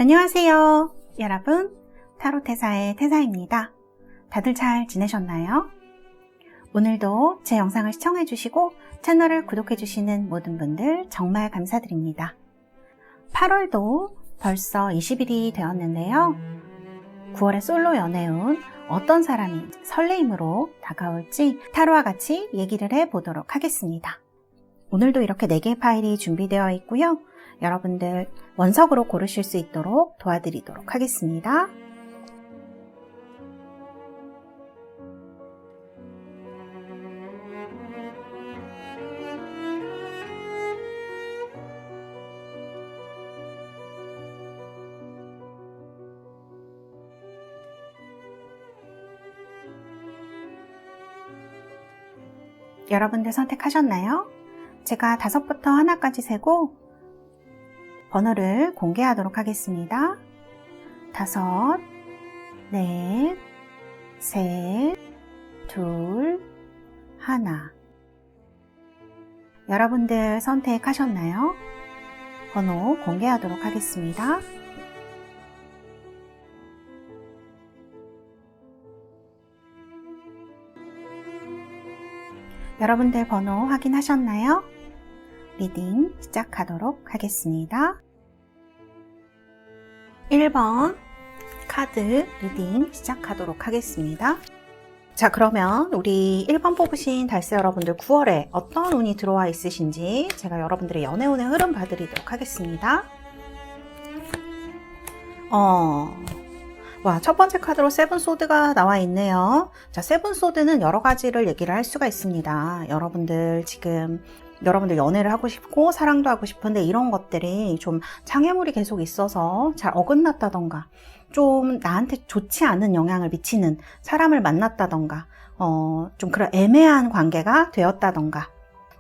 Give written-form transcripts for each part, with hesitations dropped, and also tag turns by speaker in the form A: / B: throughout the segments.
A: 안녕하세요. 여러분, 타로테사의 테사입니다. 다들 잘 지내셨나요? 오늘도 제 영상을 시청해주시고 채널을 구독해주시는 모든 분들 정말 감사드립니다. 8월도 벌써 20일이 되었는데요. 9월의 솔로 연애운 어떤 사람이 설레임으로 다가올지 타로와 같이 얘기를 해보도록 하겠습니다. 오늘도 이렇게 4개의 파일이 준비되어 있고요. 여러분들 원석으로 고르실 수 있도록 도와드리도록 하겠습니다. 여러분들 선택하셨나요? 제가 5부터 하나까지 세고 번호를 공개하도록 하겠습니다. 5, 4, 3, 2, 1. 여러분들 선택하셨나요? 번호 공개하도록 하겠습니다. 여러분들 번호 확인하셨나요? 리딩 시작하도록 하겠습니다. 1번 카드 리딩 시작하도록 하겠습니다. 자, 그러면 우리 1번 뽑으신 달새 여러분들 9월에 어떤 운이 들어와 있으신지 제가 여러분들의 연애운의 흐름 봐드리도록 하겠습니다. 첫 번째 카드로 세븐 소드가 나와 있네요. 자, 세븐 소드는 여러 가지를 얘기를 할 수가 있습니다. 여러분들 연애를 하고 싶고 사랑도 하고 싶은데 이런 것들이 좀 장애물이 계속 있어서 잘 어긋났다던가 좀 나한테 좋지 않은 영향을 미치는 사람을 만났다던가 좀 그런 애매한 관계가 되었다던가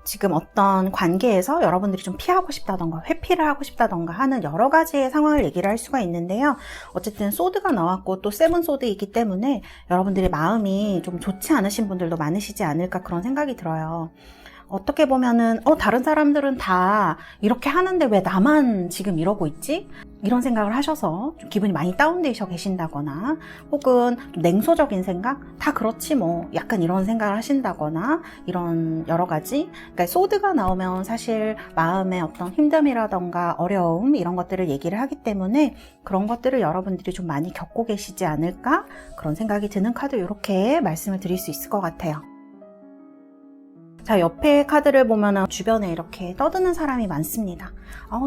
A: 지금 어떤 관계에서 여러분들이 좀 피하고 싶다던가 회피를 하고 싶다던가 하는 여러 가지의 상황을 얘기를 할 수가 있는데요. 어쨌든 소드가 나왔고 또 세븐 소드이기 때문에 여러분들의 마음이 좀 좋지 않으신 분들도 많으시지 않을까 그런 생각이 들어요. 어떻게 보면은 다른 사람들은 다 이렇게 하는데 왜 나만 지금 이러고 있지? 이런 생각을 하셔서 좀 기분이 많이 다운되셔 계신다거나 혹은 좀 냉소적인 생각? 다 그렇지 뭐 약간 이런 생각을 하신다거나 이런 여러 가지 그러니까 소드가 나오면 사실 마음의 어떤 힘듦이라던가 어려움 이런 것들을 얘기를 하기 때문에 그런 것들을 여러분들이 좀 많이 겪고 계시지 않을까 그런 생각이 드는 카드 이렇게 말씀을 드릴 수 있을 것 같아요. 자, 옆에 카드를 보면 주변에 이렇게 떠드는 사람이 많습니다.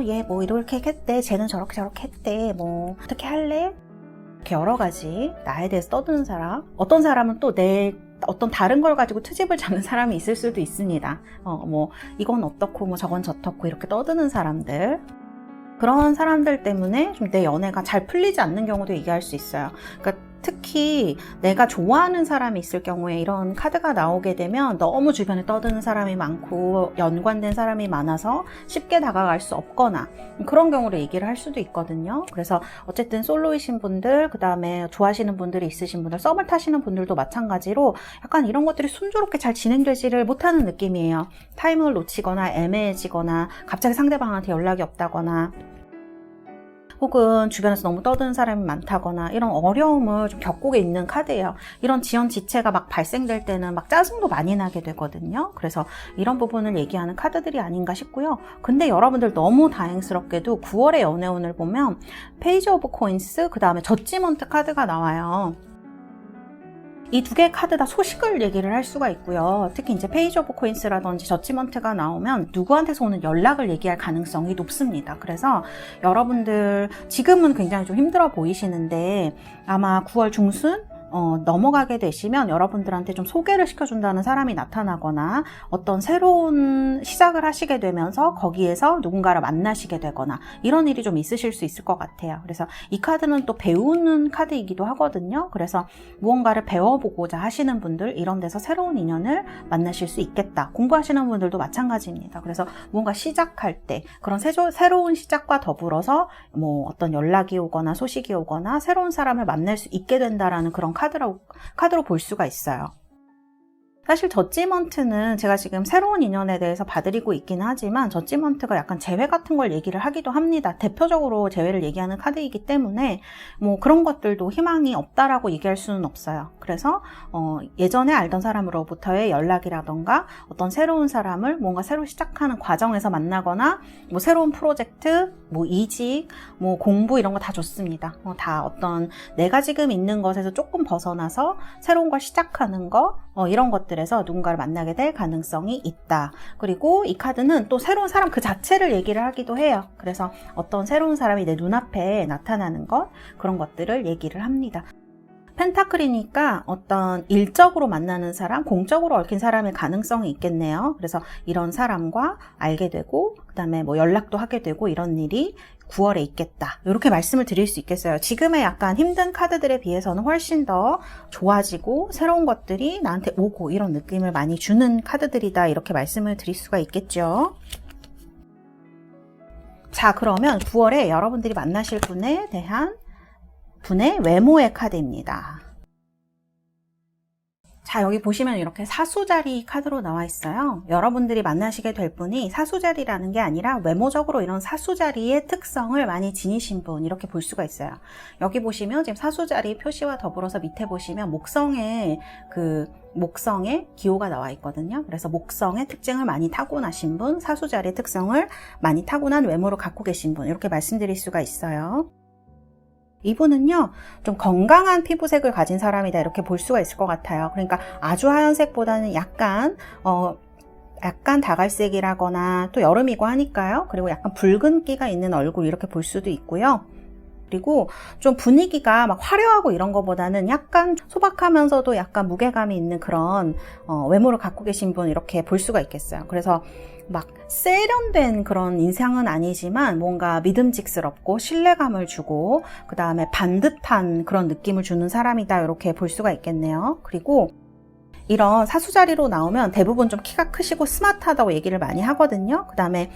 A: 얘 뭐 이렇게 했대, 쟤는 저렇게 했대, 뭐 어떻게 할래? 이렇게 여러 가지 나에 대해서 떠드는 사람. 어떤 사람은 또 내 어떤 다른 걸 가지고 트집을 잡는 사람이 있을 수도 있습니다. 뭐 이건 어떻고 뭐 저건 저렇고 이렇게 떠드는 사람들. 그런 사람들 때문에 좀 내 연애가 잘 풀리지 않는 경우도 얘기할 수 있어요. 그러니까 특히 내가 좋아하는 사람이 있을 경우에 이런 카드가 나오게 되면 너무 주변에 떠드는 사람이 많고 연관된 사람이 많아서 쉽게 다가갈 수 없거나 그런 경우를 얘기를 할 수도 있거든요. 그래서 어쨌든 솔로이신 분들, 그 다음에 좋아하시는 분들이 있으신 분들, 썸을 타시는 분들도 마찬가지로 약간 이런 것들이 순조롭게 잘 진행되지를 못하는 느낌이에요. 타이밍을 놓치거나 애매해지거나 갑자기 상대방한테 연락이 없다거나 혹은 주변에서 너무 떠드는 사람이 많다거나 이런 어려움을 좀 겪고 있는 카드예요. 이런 지연지체가 막 발생될 때는 막 짜증도 많이 나게 되거든요. 그래서 이런 부분을 얘기하는 카드들이 아닌가 싶고요. 근데 여러분들 너무 다행스럽게도 9월의 연애운을 보면 페이지 오브 코인스 그 다음에 저지먼트 카드가 나와요. 이 2개의 카드 다 소식을 얘기를 할 수가 있고요. 특히 이제 페이지 오브 코인스라든지 저지먼트가 나오면 누구한테서 오는 연락을 얘기할 가능성이 높습니다. 그래서 여러분들 지금은 굉장히 좀 힘들어 보이시는데 아마 9월 중순 넘어가게 되시면 여러분들한테 좀 소개를 시켜준다는 사람이 나타나거나 어떤 새로운 시작을 하시게 되면서 거기에서 누군가를 만나시게 되거나 이런 일이 좀 있으실 수 있을 것 같아요. 그래서 이 카드는 또 배우는 카드이기도 하거든요. 그래서 무언가를 배워보고자 하시는 분들 이런 데서 새로운 인연을 만나실 수 있겠다. 공부하시는 분들도 마찬가지입니다. 그래서 무언가 시작할 때 그런 새로운 시작과 더불어서 뭐 어떤 연락이 오거나 소식이 오거나 새로운 사람을 만날 수 있게 된다라는 그런 카드로 볼 수가 있어요. 사실 저지먼트는 제가 지금 새로운 인연에 대해서 봐드리고 있긴 하지만 저지먼트가 약간 재회 같은 걸 얘기를 하기도 합니다. 대표적으로 재회를 얘기하는 카드이기 때문에 뭐 그런 것들도 희망이 없다라고 얘기할 수는 없어요. 그래서 예전에 알던 사람으로부터의 연락이라던가 어떤 새로운 사람을 뭔가 새로 시작하는 과정에서 만나거나 뭐 새로운 프로젝트, 뭐 이직, 뭐 공부 이런 거 다 좋습니다. 다 어떤 내가 지금 있는 것에서 조금 벗어나서 새로운 걸 시작하는 거 이런 것들에서 누군가를 만나게 될 가능성이 있다. 그리고 이 카드는 또 새로운 사람 그 자체를 얘기를 하기도 해요. 그래서 어떤 새로운 사람이 내 눈앞에 나타나는 것, 그런 것들을 얘기를 합니다. 펜타클이니까 어떤 일적으로 만나는 사람, 공적으로 얽힌 사람의 가능성이 있겠네요. 그래서 이런 사람과 알게 되고 그 다음에 뭐 연락도 하게 되고 이런 일이 9월에 있겠다. 이렇게 말씀을 드릴 수 있겠어요. 지금의 약간 힘든 카드들에 비해서는 훨씬 더 좋아지고 새로운 것들이 나한테 오고 이런 느낌을 많이 주는 카드들이다. 이렇게 말씀을 드릴 수가 있겠죠. 자, 그러면 9월에 여러분들이 만나실 분에 대한 분의 외모의 카드입니다. 자, 여기 보시면 이렇게 사수자리 카드로 나와 있어요. 여러분들이 만나시게 될 분이 사수자리라는 게 아니라 외모적으로 이런 사수자리의 특성을 많이 지니신 분, 이렇게 볼 수가 있어요. 여기 보시면 지금 사수자리 표시와 더불어서 밑에 보시면 목성의 기호가 나와 있거든요. 그래서 목성의 특징을 많이 타고나신 분, 사수자리의 특성을 많이 타고난 외모를 갖고 계신 분, 이렇게 말씀드릴 수가 있어요. 이분은요, 좀 건강한 피부색을 가진 사람이다, 이렇게 볼 수가 있을 것 같아요. 그러니까 아주 하얀색보다는 약간 다갈색이라거나, 또 여름이고 하니까요. 그리고 약간 붉은기가 있는 얼굴, 이렇게 볼 수도 있고요. 그리고 좀 분위기가 막 화려하고 이런 것보다는 약간 소박하면서도 약간 무게감이 있는 그런 외모를 갖고 계신 분, 이렇게 볼 수가 있겠어요. 그래서 막 세련된 그런 인상은 아니지만 뭔가 믿음직스럽고 신뢰감을 주고 그 다음에 반듯한 그런 느낌을 주는 사람이다, 이렇게 볼 수가 있겠네요. 그리고 이런 사수자리로 나오면 대부분 좀 키가 크시고 스마트하다고 얘기를 많이 하거든요. 그 다음에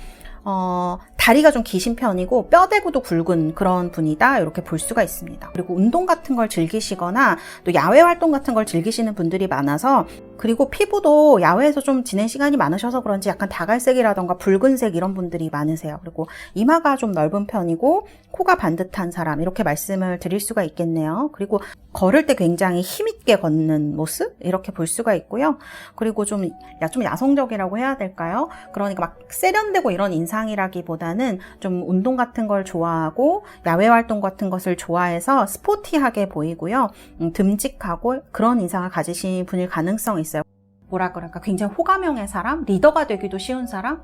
A: 다리가 좀 기신 편이고 뼈대구도 굵은 그런 분이다, 이렇게 볼 수가 있습니다. 그리고 운동 같은 걸 즐기시거나 또 야외 활동 같은 걸 즐기시는 분들이 많아서, 그리고 피부도 야외에서 좀 지낸 시간이 많으셔서 그런지 약간 다갈색이라던가 붉은색 이런 분들이 많으세요. 그리고 이마가 좀 넓은 편이고 코가 반듯한 사람, 이렇게 말씀을 드릴 수가 있겠네요. 그리고 걸을 때 굉장히 힘있게 걷는 모습, 이렇게 볼 수가 있고요. 그리고 좀 야성적이라고 해야 될까요? 그러니까 막 세련되고 이런 인상이라기보다는 좀 운동 같은 걸 좋아하고 야외 활동 같은 것을 좋아해서 스포티하게 보이고요. 듬직하고 그런 인상을 가지신 분일 가능성이 있어요. 뭐라 그럴까? 굉장히 호감형의 사람? 리더가 되기도 쉬운 사람?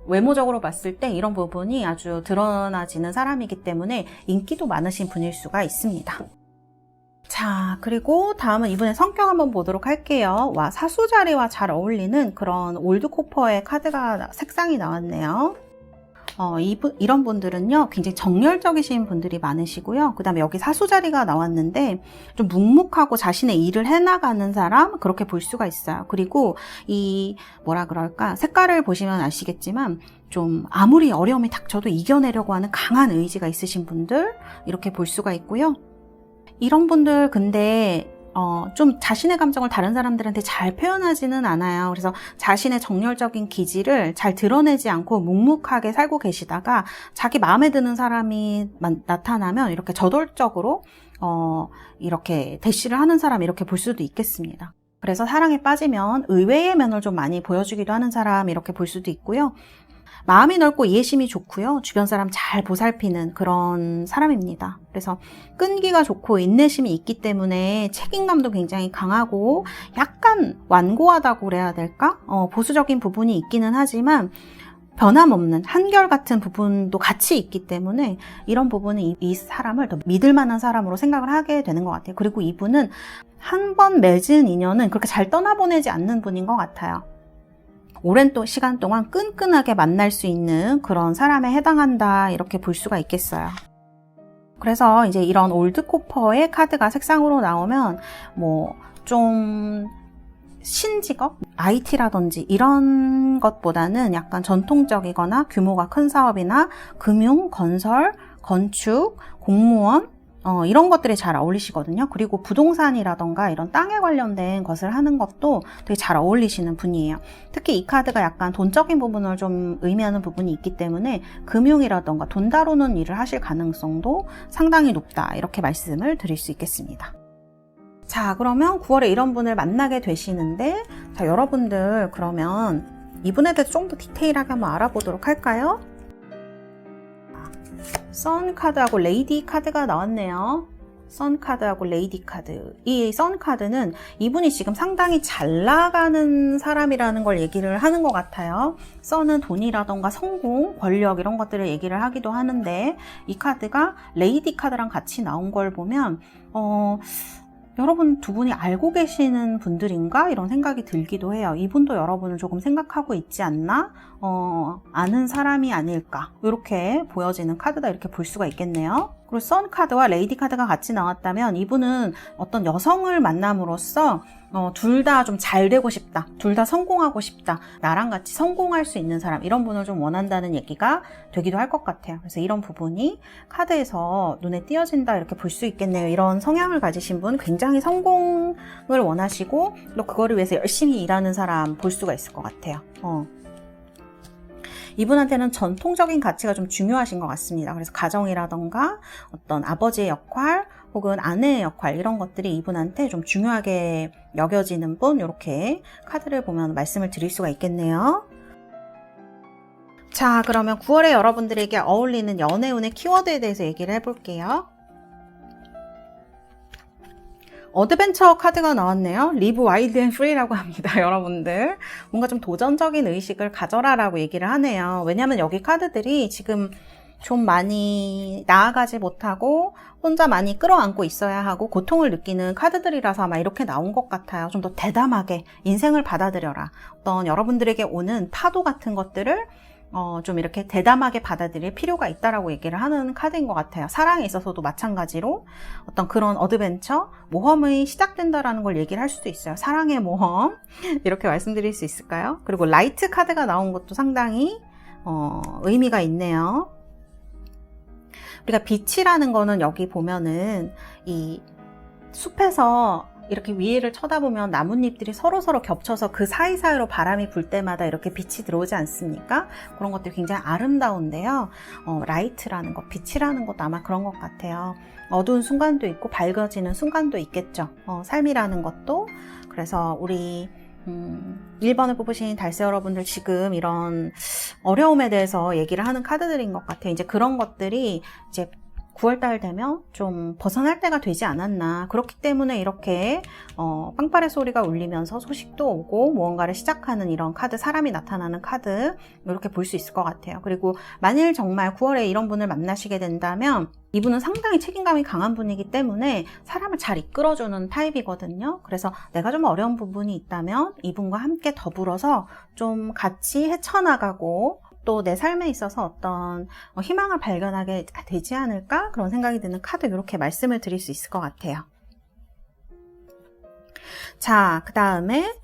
A: 외모적으로 봤을 때 이런 부분이 아주 드러나지는 사람이기 때문에 인기도 많으신 분일 수가 있습니다. 자, 그리고 다음은 이분의 성격 한번 보도록 할게요. 와, 사수자리와 잘 어울리는 그런 올드코퍼의 카드가 색상이 나왔네요. 이런 분들은요, 굉장히 정열적이신 분들이 많으시고요. 그 다음에 여기 사수자리가 나왔는데 좀 묵묵하고 자신의 일을 해나가는 사람, 그렇게 볼 수가 있어요. 그리고 색깔을 보시면 아시겠지만 좀 아무리 어려움이 닥쳐도 이겨내려고 하는 강한 의지가 있으신 분들, 이렇게 볼 수가 있고요. 이런 분들 근데 좀 자신의 감정을 다른 사람들한테 잘 표현하지는 않아요. 그래서 자신의 정열적인 기질을 잘 드러내지 않고 묵묵하게 살고 계시다가 자기 마음에 드는 사람이 나타나면 이렇게 저돌적으로 이렇게 대시를 하는 사람, 이렇게 볼 수도 있겠습니다. 그래서 사랑에 빠지면 의외의 면을 좀 많이 보여주기도 하는 사람, 이렇게 볼 수도 있고요. 마음이 넓고 이해심이 좋고요. 주변 사람 잘 보살피는 그런 사람입니다. 그래서 끈기가 좋고 인내심이 있기 때문에 책임감도 굉장히 강하고 약간 완고하다고 그래야 될까? 보수적인 부분이 있기는 하지만 변함없는 한결같은 부분도 같이 있기 때문에 이런 부분은 이 사람을 더 믿을 만한 사람으로 생각을 하게 되는 것 같아요. 그리고 이분은 한 번 맺은 인연은 그렇게 잘 떠나보내지 않는 분인 것 같아요. 오랜 시간 동안 끈끈하게 만날 수 있는 그런 사람에 해당한다, 이렇게 볼 수가 있겠어요. 그래서 이제 이런 올드코퍼의 카드가 색상으로 나오면 좀 신직업, IT라든지 이런 것보다는 약간 전통적이거나 규모가 큰 사업이나 금융, 건설, 건축, 공무원, 이런 것들이 잘 어울리시거든요. 그리고 부동산이라던가 이런 땅에 관련된 것을 하는 것도 되게 잘 어울리시는 분이에요. 특히 이 카드가 약간 돈적인 부분을 좀 의미하는 부분이 있기 때문에 금융이라던가 돈 다루는 일을 하실 가능성도 상당히 높다. 이렇게 말씀을 드릴 수 있겠습니다. 자, 그러면 9월에 이런 분을 만나게 되시는데, 자, 여러분들 그러면 이분에 대해서 좀 더 디테일하게 한번 알아보도록 할까요? 선 카드하고 레이디 카드가 나왔네요. 선 카드하고 레이디 카드. 이 선 카드는 이분이 지금 상당히 잘 나가는 사람이라는 걸 얘기를 하는 것 같아요. 선은 돈이라던가 성공, 권력 이런 것들을 얘기를 하기도 하는데, 이 카드가 레이디 카드랑 같이 나온 걸 보면 여러분 두 분이 알고 계시는 분들인가? 이런 생각이 들기도 해요. 이분도 여러분을 조금 생각하고 있지 않나? 아는 사람이 아닐까? 이렇게 보여지는 카드다, 이렇게 볼 수가 있겠네요. 그리고 선 카드와 레이디 카드가 같이 나왔다면 이분은 어떤 여성을 만남으로써 둘 다 좀 잘 되고 싶다, 둘 다 성공하고 싶다, 나랑 같이 성공할 수 있는 사람, 이런 분을 좀 원한다는 얘기가 되기도 할 것 같아요. 그래서 이런 부분이 카드에서 눈에 띄어진다, 이렇게 볼 수 있겠네요. 이런 성향을 가지신 분, 굉장히 성공을 원하시고 또 그거를 위해서 열심히 일하는 사람 볼 수가 있을 것 같아요. 이분한테는 전통적인 가치가 좀 중요하신 것 같습니다. 그래서 가정이라던가 어떤 아버지의 역할 혹은 아내의 역할, 이런 것들이 이분한테 좀 중요하게 여겨지는 분, 이렇게 카드를 보면 말씀을 드릴 수가 있겠네요. 자, 그러면 9월에 여러분들에게 어울리는 연애운의 키워드에 대해서 얘기를 해볼게요. 어드벤처 카드가 나왔네요. Live Wild and Free라고 합니다. 여러분들 뭔가 좀 도전적인 의식을 가져라 라고 얘기를 하네요. 왜냐하면 여기 카드들이 지금 좀 많이 나아가지 못하고 혼자 많이 끌어안고 있어야 하고 고통을 느끼는 카드들이라서 아마 이렇게 나온 것 같아요. 좀 더 대담하게 인생을 받아들여라. 어떤 여러분들에게 오는 파도 같은 것들을 좀 이렇게 대담하게 받아들일 필요가 있다라고 얘기를 하는 카드인 것 같아요. 사랑에 있어서도 마찬가지로 어떤 그런 어드벤처, 모험이 시작된다라는 걸 얘기를 할 수도 있어요. 사랑의 모험, 이렇게 말씀드릴 수 있을까요? 그리고 라이트 카드가 나온 것도 상당히 의미가 있네요. 우리가 빛이라는 거는 여기 보면은 이 숲에서 이렇게 위에를 쳐다보면 나뭇잎들이 서로서로 겹쳐서 그 사이사이로 바람이 불 때마다 이렇게 빛이 들어오지 않습니까? 그런 것들이 굉장히 아름다운데요. 라이트라는 것, 빛이라는 것도 아마 그런 것 같아요. 어두운 순간도 있고 밝아지는 순간도 있겠죠. 삶이라는 것도. 그래서 우리 1번을 뽑으신 달새 여러분들, 지금 이런 어려움에 대해서 얘기를 하는 카드들인 것 같아요. 이제 그런 것들이 이제 9월달 되면 좀 벗어날 때가 되지 않았나. 그렇기 때문에 이렇게 빵빠레 소리가 울리면서 소식도 오고 무언가를 시작하는 이런 카드, 사람이 나타나는 카드, 이렇게 볼 수 있을 것 같아요. 그리고 만일 정말 9월에 이런 분을 만나시게 된다면 이분은 상당히 책임감이 강한 분이기 때문에 사람을 잘 이끌어주는 타입이거든요. 그래서 내가 좀 어려운 부분이 있다면 이분과 함께 더불어서 좀 같이 헤쳐나가고 또 내 삶에 있어서 어떤 희망을 발견하게 되지 않을까? 그런 생각이 드는 카드, 이렇게 말씀을 드릴 수 있을 것 같아요. 자, 그 다음에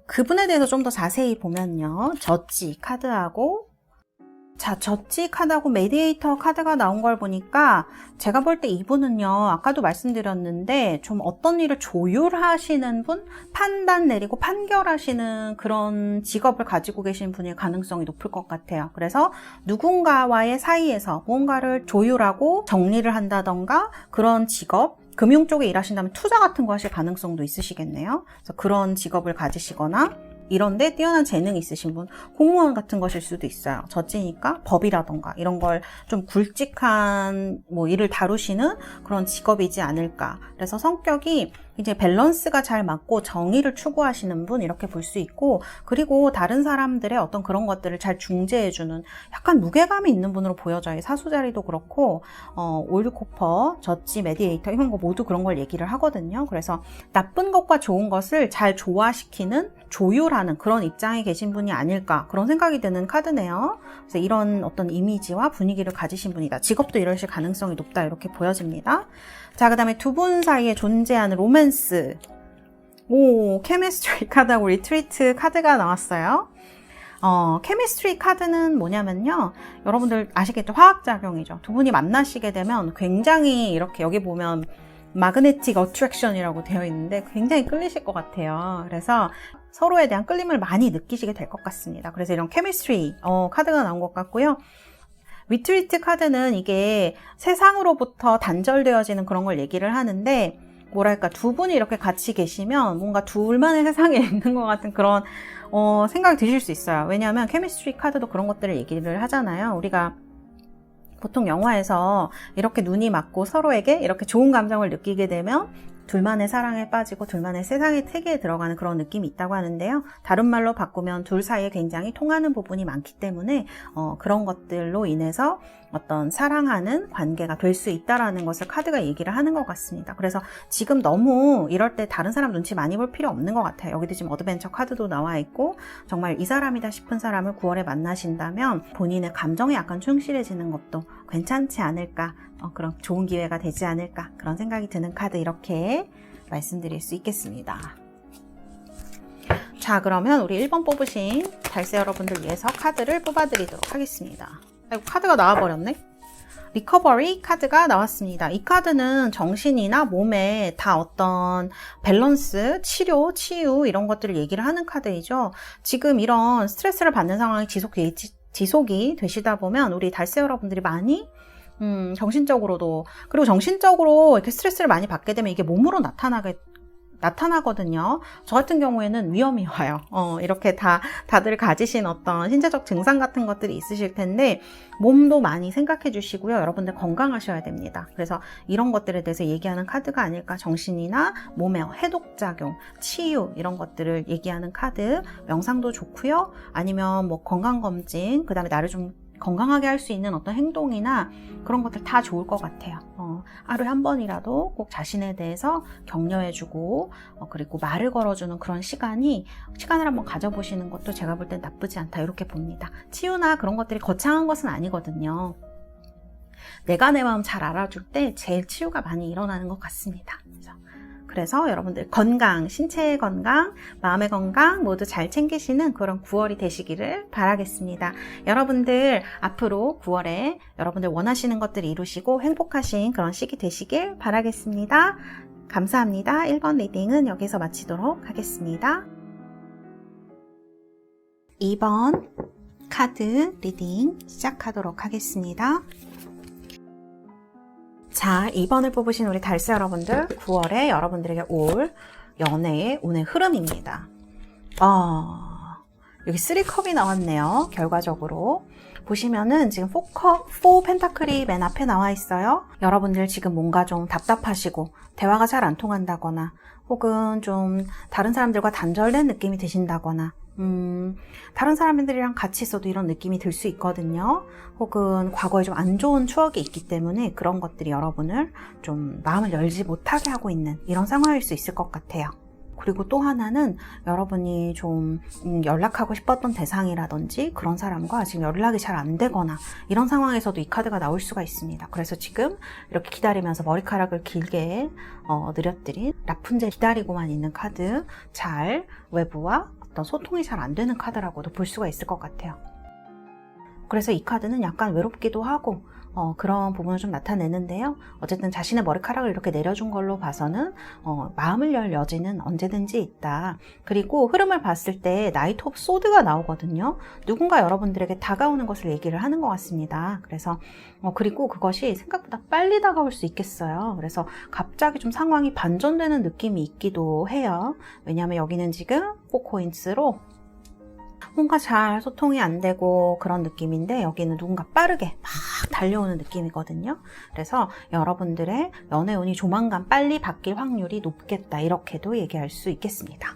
A: 그분에 대해서 좀 더 자세히 보면요. 저지 카드하고, 자, 저지 카드하고 메디에이터 카드가 나온 걸 보니까 제가 볼 때 이분은요, 아까도 말씀드렸는데 좀 어떤 일을 조율하시는 분, 판단 내리고 판결하시는 그런 직업을 가지고 계신 분일 가능성이 높을 것 같아요. 그래서 누군가와의 사이에서 뭔가를 조율하고 정리를 한다던가 그런 직업, 금융 쪽에 일하신다면 투자 같은 거 하실 가능성도 있으시겠네요. 그래서 그런 직업을 가지시거나 이런데 뛰어난 재능이 있으신 분, 공무원 같은 것일 수도 있어요. 저지니까 법이라던가 이런 걸 좀 굵직한 일을 다루시는 그런 직업이지 않을까. 그래서 성격이 이제 밸런스가 잘 맞고 정의를 추구하시는 분, 이렇게 볼 수 있고, 그리고 다른 사람들의 어떤 그런 것들을 잘 중재해주는 약간 무게감이 있는 분으로 보여져요. 사수자리도 그렇고 올드코퍼, 저지, 메디에이터 이런 거 모두 그런 걸 얘기를 하거든요. 그래서 나쁜 것과 좋은 것을 잘 조화시키는, 조율하는 그런 입장에 계신 분이 아닐까, 그런 생각이 드는 카드네요. 그래서 이런 어떤 이미지와 분위기를 가지신 분이다. 직업도 이러실 가능성이 높다, 이렇게 보여집니다. 자, 그 다음에 두 분 사이에 존재하는 로맨스. 케미스트리 카드하고 리트리트 카드가 나왔어요. 케미스트리 카드는 뭐냐면요. 여러분들 아시겠죠? 화학작용이죠. 두 분이 만나시게 되면 굉장히 이렇게 여기 보면 마그네틱 어트랙션이라고 되어 있는데 굉장히 끌리실 것 같아요. 그래서 서로에 대한 끌림을 많이 느끼시게 될 것 같습니다. 그래서 이런 케미스트리 카드가 나온 것 같고요. 리트리트 카드는 이게 세상으로부터 단절되어지는 그런 걸 얘기를 하는데 뭐랄까 두 분이 이렇게 같이 계시면 뭔가 둘만의 세상에 있는 것 같은 그런 생각이 드실 수 있어요. 왜냐하면 케미스트리 카드도 그런 것들을 얘기를 하잖아요. 우리가 보통 영화에서 이렇게 눈이 맞고 서로에게 이렇게 좋은 감정을 느끼게 되면 둘만의 사랑에 빠지고 둘만의 세상의 세계에 들어가는 그런 느낌이 있다고 하는데요. 다른 말로 바꾸면 둘 사이에 굉장히 통하는 부분이 많기 때문에 그런 것들로 인해서 어떤 사랑하는 관계가 될 수 있다라는 것을 카드가 얘기를 하는 것 같습니다. 그래서 지금 너무 이럴 때 다른 사람 눈치 많이 볼 필요 없는 것 같아요. 여기도 지금 어드벤처 카드도 나와 있고 정말 이 사람이다 싶은 사람을 9월에 만나신다면 본인의 감정에 약간 충실해지는 것도 괜찮지 않을까, 그런 좋은 기회가 되지 않을까 그런 생각이 드는 카드 이렇게 말씀드릴 수 있겠습니다. 자, 그러면 우리 1번 뽑으신 달세 여러분들 위해서 카드를 뽑아드리도록 하겠습니다. 아이고, 카드가 나와버렸네. 리커버리 카드가 나왔습니다. 이 카드는 정신이나 몸에 다 어떤 밸런스, 치료, 치유 이런 것들을 얘기를 하는 카드이죠. 지금 이런 스트레스를 받는 상황이 지속이 되시다 보면 우리 달세 여러분들이 많이 정신적으로도, 그리고 정신적으로 이렇게 스트레스를 많이 받게 되면 이게 몸으로 나타나거든요. 저 같은 경우에는 위험이 와요. 이렇게 다들 가지신 어떤 신체적 증상 같은 것들이 있으실 텐데, 몸도 많이 생각해 주시고요. 여러분들 건강하셔야 됩니다. 그래서 이런 것들에 대해서 얘기하는 카드가 아닐까. 정신이나 몸의 해독작용, 치유, 이런 것들을 얘기하는 카드. 명상도 좋고요. 아니면 뭐 건강검진, 그 다음에 나를 좀 건강하게 할 수 있는 어떤 행동이나 그런 것들 다 좋을 것 같아요. 하루에 한 번이라도 꼭 자신에 대해서 격려해주고 그리고 말을 걸어주는 그런 시간을 한번 가져보시는 것도 제가 볼 땐 나쁘지 않다 이렇게 봅니다. 치유나 그런 것들이 거창한 것은 아니거든요. 내가 내 마음 잘 알아줄 때 제일 치유가 많이 일어나는 것 같습니다. 그래서 여러분들 건강, 신체의 건강, 마음의 건강 모두 잘 챙기시는 그런 9월이 되시기를 바라겠습니다. 여러분들 앞으로 9월에 여러분들 원하시는 것들을 이루시고 행복하신 그런 시기 되시길 바라겠습니다. 감사합니다. 1번 리딩은 여기서 마치도록 하겠습니다. 2번 카드 리딩 시작하도록 하겠습니다. 자, 2번을 뽑으신 우리 달세 여러분들, 9월에 여러분들에게 올 연애의 운의 흐름입니다. 여기 3컵이 나왔네요. 결과적으로. 보시면은 지금 4 펜타클이 맨 앞에 나와 있어요. 여러분들 지금 뭔가 좀 답답하시고 대화가 잘 안 통한다거나 혹은 좀 다른 사람들과 단절된 느낌이 드신다거나 다른 사람들이랑 같이 있어도 이런 느낌이 들 수 있거든요. 혹은 과거에 좀 안 좋은 추억이 있기 때문에 그런 것들이 여러분을 좀 마음을 열지 못하게 하고 있는 이런 상황일 수 있을 것 같아요. 그리고 또 하나는 여러분이 좀 연락하고 싶었던 대상이라든지 그런 사람과 지금 연락이 잘 안 되거나 이런 상황에서도 이 카드가 나올 수가 있습니다. 그래서 지금 이렇게 기다리면서 머리카락을 길게 늘어뜨린 라푼젤 기다리고만 있는 카드, 잘 외부와 어떤 소통이 잘 안 되는 카드라고도 볼 수가 있을 것 같아요. 그래서 이 카드는 약간 외롭기도 하고 그런 부분을 좀 나타내는데요. 어쨌든 자신의 머리카락을 이렇게 내려준 걸로 봐서는 마음을 열 여지는 언제든지 있다. 그리고 흐름을 봤을 때 나이트 오브 소드가 나오거든요. 누군가 여러분들에게 다가오는 것을 얘기를 하는 것 같습니다. 그래서 그리고 그것이 생각보다 빨리 다가올 수 있겠어요. 그래서 갑자기 좀 상황이 반전되는 느낌이 있기도 해요. 왜냐하면 여기는 지금 4코인스로 뭔가 잘 소통이 안 되고 그런 느낌인데 여기는 누군가 빠르게 막 달려오는 느낌이거든요. 그래서 여러분들의 연애운이 조만간 빨리 바뀔 확률이 높겠다 이렇게도 얘기할 수 있겠습니다.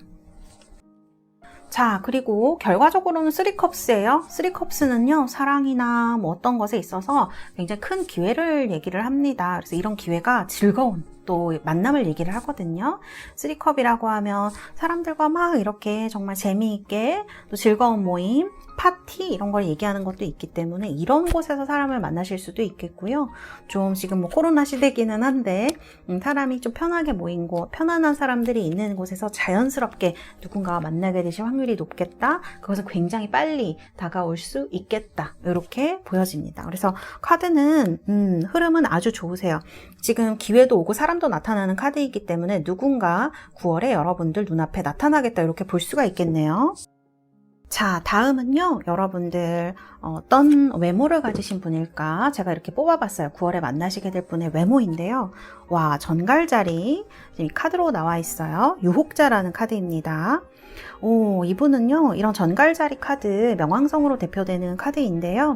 A: 자, 그리고 결과적으로는 3컵스예요. 3컵스는요, 사랑이나 뭐 어떤 것에 있어서 굉장히 큰 기회를 얘기를 합니다. 그래서 이런 기회가 즐거운 또 만남을 얘기를 하거든요. 3컵이라고 하면 사람들과 막 이렇게 정말 재미있게 또 즐거운 모임, 파티 이런 걸 얘기하는 것도 있기 때문에 이런 곳에서 사람을 만나실 수도 있겠고요. 좀 지금 뭐 코로나 시대기는 한데 사람이 좀 편하게 모인 곳, 편안한 사람들이 있는 곳에서 자연스럽게 누군가와 만나게 되실 확률이 높겠다. 그것은 굉장히 빨리 다가올 수 있겠다. 이렇게 보여집니다. 그래서 카드는 흐름은 아주 좋으세요. 지금 기회도 오고 사람도 나타나는 카드이기 때문에 누군가 9월에 여러분들 눈앞에 나타나겠다 이렇게 볼 수가 있겠네요. 자, 다음은요, 여러분들 어떤 외모를 가지신 분일까? 제가 이렇게 뽑아봤어요. 9월에 만나시게 될 분의 외모인데요. 와, 전갈자리 이 카드로 나와 있어요. 유혹자라는 카드입니다. 이분은요, 이런 전갈자리 카드, 명왕성으로 대표되는 카드인데요.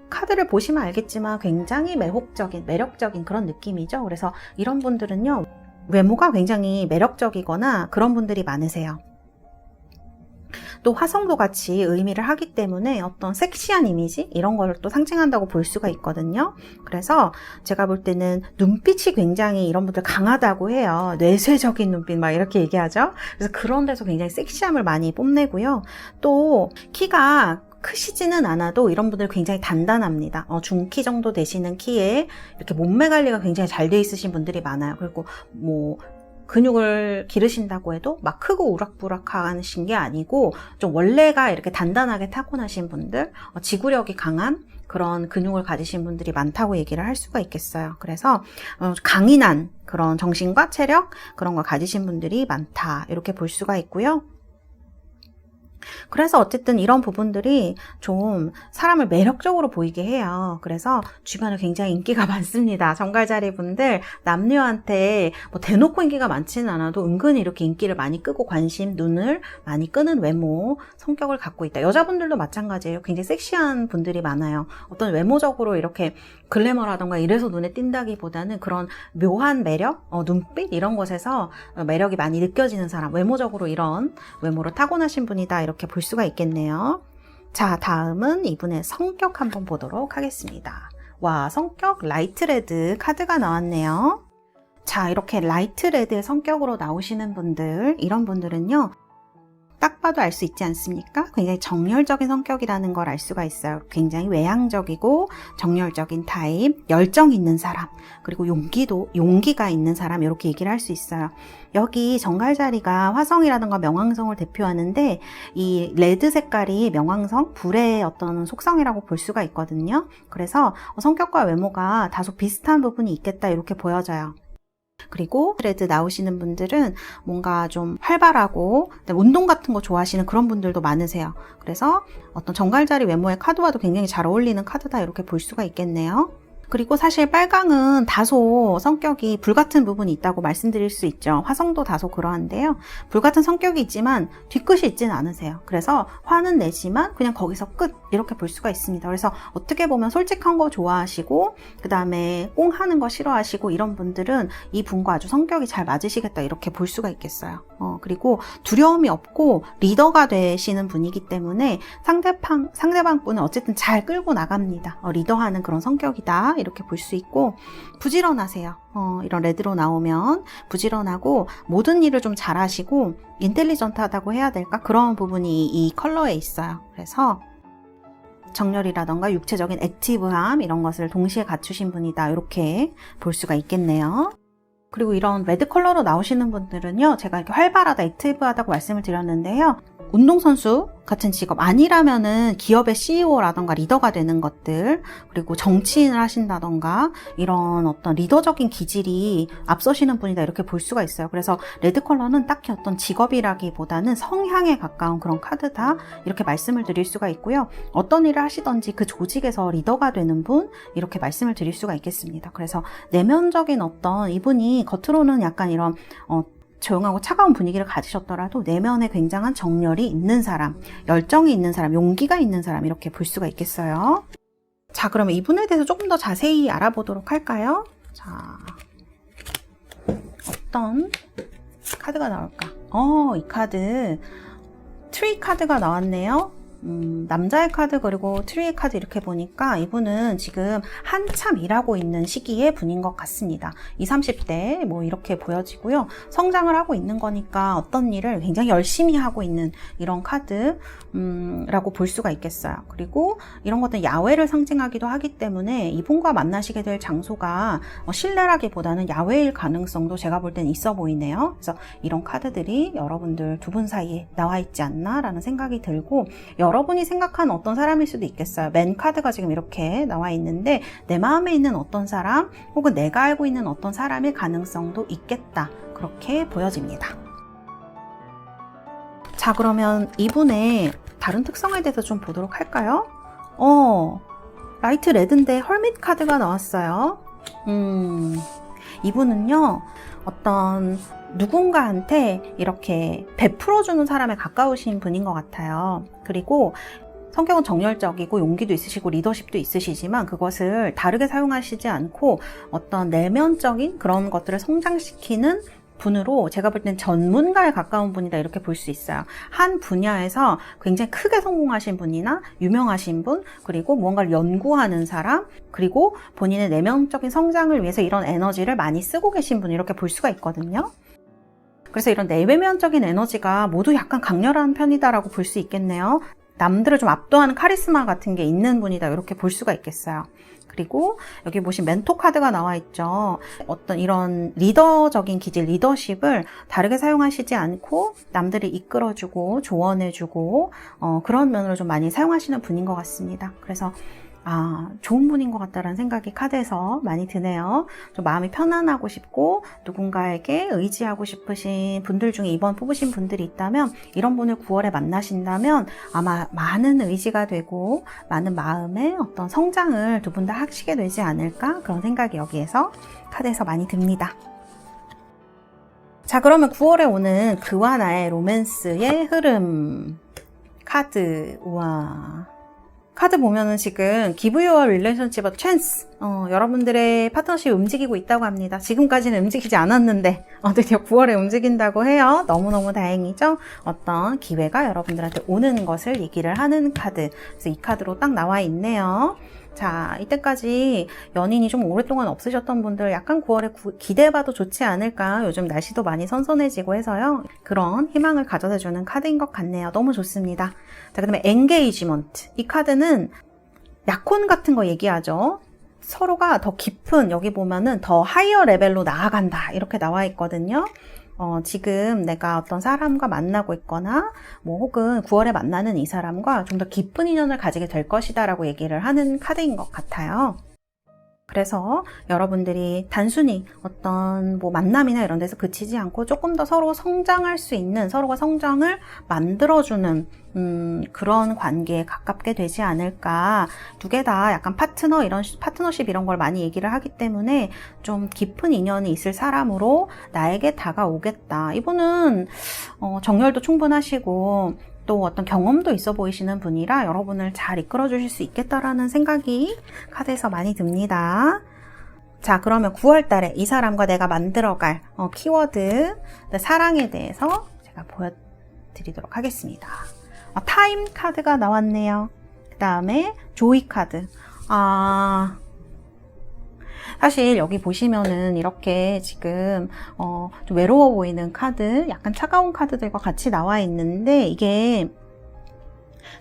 A: 카드를 보시면 알겠지만 굉장히 매력적인 그런 느낌이죠. 그래서 이런 분들은요, 외모가 굉장히 매력적이거나 그런 분들이 많으세요. 또 화성도 같이 의미를 하기 때문에 어떤 섹시한 이미지 이런 걸 또 상징한다고 볼 수가 있거든요. 그래서 제가 볼 때는 눈빛이 굉장히 이런 분들 강하다고 해요. 뇌쇄적인 눈빛 막 이렇게 얘기하죠. 그래서 그런 데서 굉장히 섹시함을 많이 뽐내고요. 또 키가 크시지는 않아도 이런 분들 굉장히 단단합니다. 중키 정도 되시는 키에 이렇게 몸매 관리가 굉장히 잘 돼 있으신 분들이 많아요. 그리고 뭐 근육을 기르신다고 해도 막 크고 우락부락하신 게 아니고 좀 원래가 이렇게 단단하게 타고나신 분들, 지구력이 강한 그런 근육을 가지신 분들이 많다고 얘기를 할 수가 있겠어요. 그래서 강인한 그런 정신과 체력 그런 걸 가지신 분들이 많다 이렇게 볼 수가 있고요. 그래서 어쨌든 이런 부분들이 좀 사람을 매력적으로 보이게 해요. 그래서 주변에 굉장히 인기가 많습니다. 정갈자리 분들 남녀한테 뭐 대놓고 인기가 많지는 않아도 은근히 이렇게 인기를 많이 끄고 관심, 눈을 많이 끄는 외모, 성격을 갖고 있다. 여자분들도 마찬가지예요. 굉장히 섹시한 분들이 많아요. 어떤 외모적으로 이렇게 글래머라던가 이래서 눈에 띈다기보다는 그런 묘한 매력, 눈빛 이런 것에서 매력이 많이 느껴지는 사람, 외모적으로 이런 외모를 타고나신 분이다 이렇게 볼 수가 있겠네요. 자, 다음은 이분의 성격 한번 보도록 하겠습니다. 와, 성격 라이트 레드 카드가 나왔네요. 자, 이렇게 라이트 레드의 성격으로 나오시는 분들, 이런 분들은요, 딱 봐도 알 수 있지 않습니까? 굉장히 정열적인 성격이라는 걸 알 수가 있어요. 굉장히 외향적이고 정열적인 타입, 열정 있는 사람, 그리고 용기가 있는 사람 이렇게 얘기를 할 수 있어요. 여기 정갈자리가 화성이라든가 명왕성을 대표하는데 이 레드 색깔이 명왕성, 불의 어떤 속성이라고 볼 수가 있거든요. 그래서 성격과 외모가 다소 비슷한 부분이 있겠다 이렇게 보여져요. 그리고 레드 나오시는 분들은 뭔가 좀 활발하고 운동 같은 거 좋아하시는 그런 분들도 많으세요. 그래서 어떤 정갈자리 외모의 카드와도 굉장히 잘 어울리는 카드다 이렇게 볼 수가 있겠네요. 그리고 사실 빨강은 다소 성격이 불같은 부분이 있다고 말씀드릴 수 있죠. 화성도 다소 그러한데요. 불같은 성격이 있지만 뒤끝이 있지는 않으세요. 그래서 화는 내지만 그냥 거기서 끝 이렇게 볼 수가 있습니다. 그래서 어떻게 보면 솔직한 거 좋아하시고 그 다음에 꽁하는 거 싫어하시고 이런 분들은 이 분과 아주 성격이 잘 맞으시겠다 이렇게 볼 수가 있겠어요. 그리고 두려움이 없고 리더가 되시는 분이기 때문에 상대방 분은 어쨌든 잘 끌고 나갑니다. 리더하는 그런 성격이다 이렇게 볼 수 있고 부지런하세요. 이런 레드로 나오면 부지런하고 모든 일을 좀 잘하시고 인텔리전트하다고 해야 될까? 그런 부분이 이 컬러에 있어요. 그래서 정열이라던가 육체적인 액티브함 이런 것을 동시에 갖추신 분이다 이렇게 볼 수가 있겠네요. 그리고 이런 레드 컬러로 나오시는 분들은요, 제가 이렇게 활발하다, 액티브하다고 말씀을 드렸는데요. 운동선수 같은 직업 아니라면은 기업의 CEO라던가 리더가 되는 것들, 그리고 정치인을 하신다던가 이런 어떤 리더적인 기질이 앞서시는 분이다 이렇게 볼 수가 있어요. 그래서 레드 컬러는 딱히 어떤 직업이라기보다는 성향에 가까운 그런 카드다 이렇게 말씀을 드릴 수가 있고요. 어떤 일을 하시던지 그 조직에서 리더가 되는 분 이렇게 말씀을 드릴 수가 있겠습니다. 그래서 내면적인 어떤 이분이 겉으로는 약간 이런 조용하고 차가운 분위기를 가지셨더라도 내면에 굉장한 정열이 있는 사람, 열정이 있는 사람, 용기가 있는 사람 이렇게 볼 수가 있겠어요. 자, 그러면 이분에 대해서 조금 더 자세히 알아보도록 할까요? 자, 어떤 카드가 나올까? 이 카드 트리 카드가 나왔네요. 남자의 카드 그리고 트리의 카드 이렇게 보니까 이분은 지금 한참 일하고 있는 시기의 분인 것 같습니다. 20, 30대 뭐 이렇게 보여지고요. 성장을 하고 있는 거니까 어떤 일을 굉장히 열심히 하고 있는 이런 카드 라고 볼 수가 있겠어요. 그리고 이런 것들은 야외를 상징하기도 하기 때문에 이분과 만나시게 될 장소가 실내라기보다는 야외일 가능성도 제가 볼 땐 있어 보이네요. 그래서 이런 카드들이 여러분들 두 분 사이에 나와 있지 않나 라는 생각이 들고, 여러분이 생각하는 어떤 사람일 수도 있겠어요. 맨 카드가 지금 이렇게 나와 있는데 내 마음에 있는 어떤 사람 혹은 내가 알고 있는 어떤 사람일 가능성도 있겠다, 그렇게 보여집니다. 자, 그러면 이분의 다른 특성에 대해서 좀 보도록 할까요? 라이트 레드인데 헐밋 카드가 나왔어요. 이분은요, 어떤 누군가한테 이렇게 베풀어주는 사람에 가까우신 분인 것 같아요. 그리고 성격은 정열적이고 용기도 있으시고 리더십도 있으시지만 그것을 다르게 사용하시지 않고 어떤 내면적인 그런 것들을 성장시키는 분으로, 제가 볼 땐 전문가에 가까운 분이다, 이렇게 볼 수 있어요. 한 분야에서 굉장히 크게 성공하신 분이나 유명하신 분, 그리고 무언가를 연구하는 사람, 그리고 본인의 내면적인 성장을 위해서 이런 에너지를 많이 쓰고 계신 분, 이렇게 볼 수가 있거든요. 그래서 이런 내면적인 에너지가 모두 약간 강렬한 편이다라고 볼 수 있겠네요. 남들을 좀 압도하는 카리스마 같은 게 있는 분이다, 이렇게 볼 수가 있겠어요. 그리고 여기 보신 멘토 카드가 나와 있죠. 어떤 이런 리더적인 기질, 리더십을 다르게 사용하시지 않고 남들이 이끌어주고 조언해주고 그런 면으로 좀 많이 사용하시는 분인 것 같습니다. 그래서 좋은 분인 것 같다라는 생각이 카드에서 많이 드네요. 좀 마음이 편안하고 싶고 누군가에게 의지하고 싶으신 분들 중에 이번 뽑으신 분들이 있다면, 이런 분을 9월에 만나신다면 아마 많은 의지가 되고 많은 마음의 어떤 성장을 두 분 다 하시게 되지 않을까, 그런 생각이 여기에서 카드에서 많이 듭니다. 자, 그러면 9월에 오는 그와 나의 로맨스의 흐름 카드. 우와, 카드 보면은 지금 Give your relationship a chance. 여러분들의 파트너십이 움직이고 있다고 합니다. 지금까지는 움직이지 않았는데 드디어 9월에 움직인다고 해요. 너무너무 다행이죠. 어떤 기회가 여러분들한테 오는 것을 얘기를 하는 카드. 그래서 이 카드로 딱 나와 있네요. 자, 이때까지 연인이 좀 오랫동안 없으셨던 분들 약간 9월에 기대해봐도 좋지 않을까. 요즘 날씨도 많이 선선해지고 해서요. 그런 희망을 가져다주는 카드인 것 같네요. 너무 좋습니다. 자, 그 다음에 엔게이지먼트. 이 카드는 약혼 같은 거 얘기하죠. 서로가 더 깊은, 여기 보면은 더 하이어 레벨로 나아간다, 이렇게 나와 있거든요. 지금 내가 어떤 사람과 만나고 있거나 혹은 9월에 만나는 이 사람과 좀 더 깊은 인연을 가지게 될 것이다 라고 얘기를 하는 카드인 것 같아요. 그래서 여러분들이 단순히 어떤 만남이나 이런 데서 그치지 않고 조금 더 서로 성장할 수 있는, 서로가 성장을 만들어주는 그런 관계에 가깝게 되지 않을까. 두 개 다 약간 파트너십 이런 걸 많이 얘기를 하기 때문에 좀 깊은 인연이 있을 사람으로 나에게 다가오겠다. 이분은 정열도 충분하시고 또 어떤 경험도 있어 보이시는 분이라 여러분을 잘 이끌어 주실 수 있겠다라는 생각이 카드에서 많이 듭니다. 자, 그러면 9월 달에 이 사람과 내가 만들어갈 키워드, 사랑에 대해서 제가 보여드리도록 하겠습니다. 타임 카드가 나왔네요. 그 다음에 조이 카드. 사실 여기 보시면은 이렇게 지금 좀 외로워 보이는 카드, 약간 차가운 카드들과 같이 나와 있는데, 이게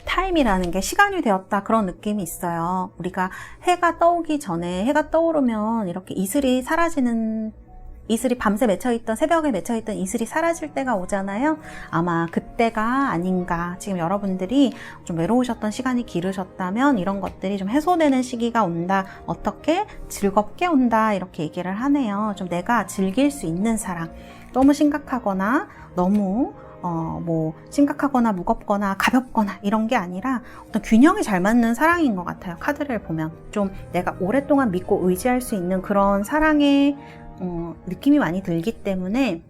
A: 타임이라는 게 시간이 되었다, 그런 느낌이 있어요. 우리가 해가 떠오기 전에, 해가 떠오르면 이렇게 이슬이 사라지는, 이슬이 밤새 맺혀있던, 새벽에 맺혀있던 이슬이 사라질 때가 오잖아요. 아마 그때가 아닌가. 지금 여러분들이 좀 외로우셨던 시간이 길으셨다면 이런 것들이 좀 해소되는 시기가 온다. 어떻게? 즐겁게 온다. 이렇게 얘기를 하네요. 좀 내가 즐길 수 있는 사랑. 너무 심각하거나 너무 심각하거나 무겁거나 가볍거나 이런 게 아니라 어떤 균형이 잘 맞는 사랑인 것 같아요. 카드를 보면 좀 내가 오랫동안 믿고 의지할 수 있는 그런 사랑의 느낌이 많이 들기 때문에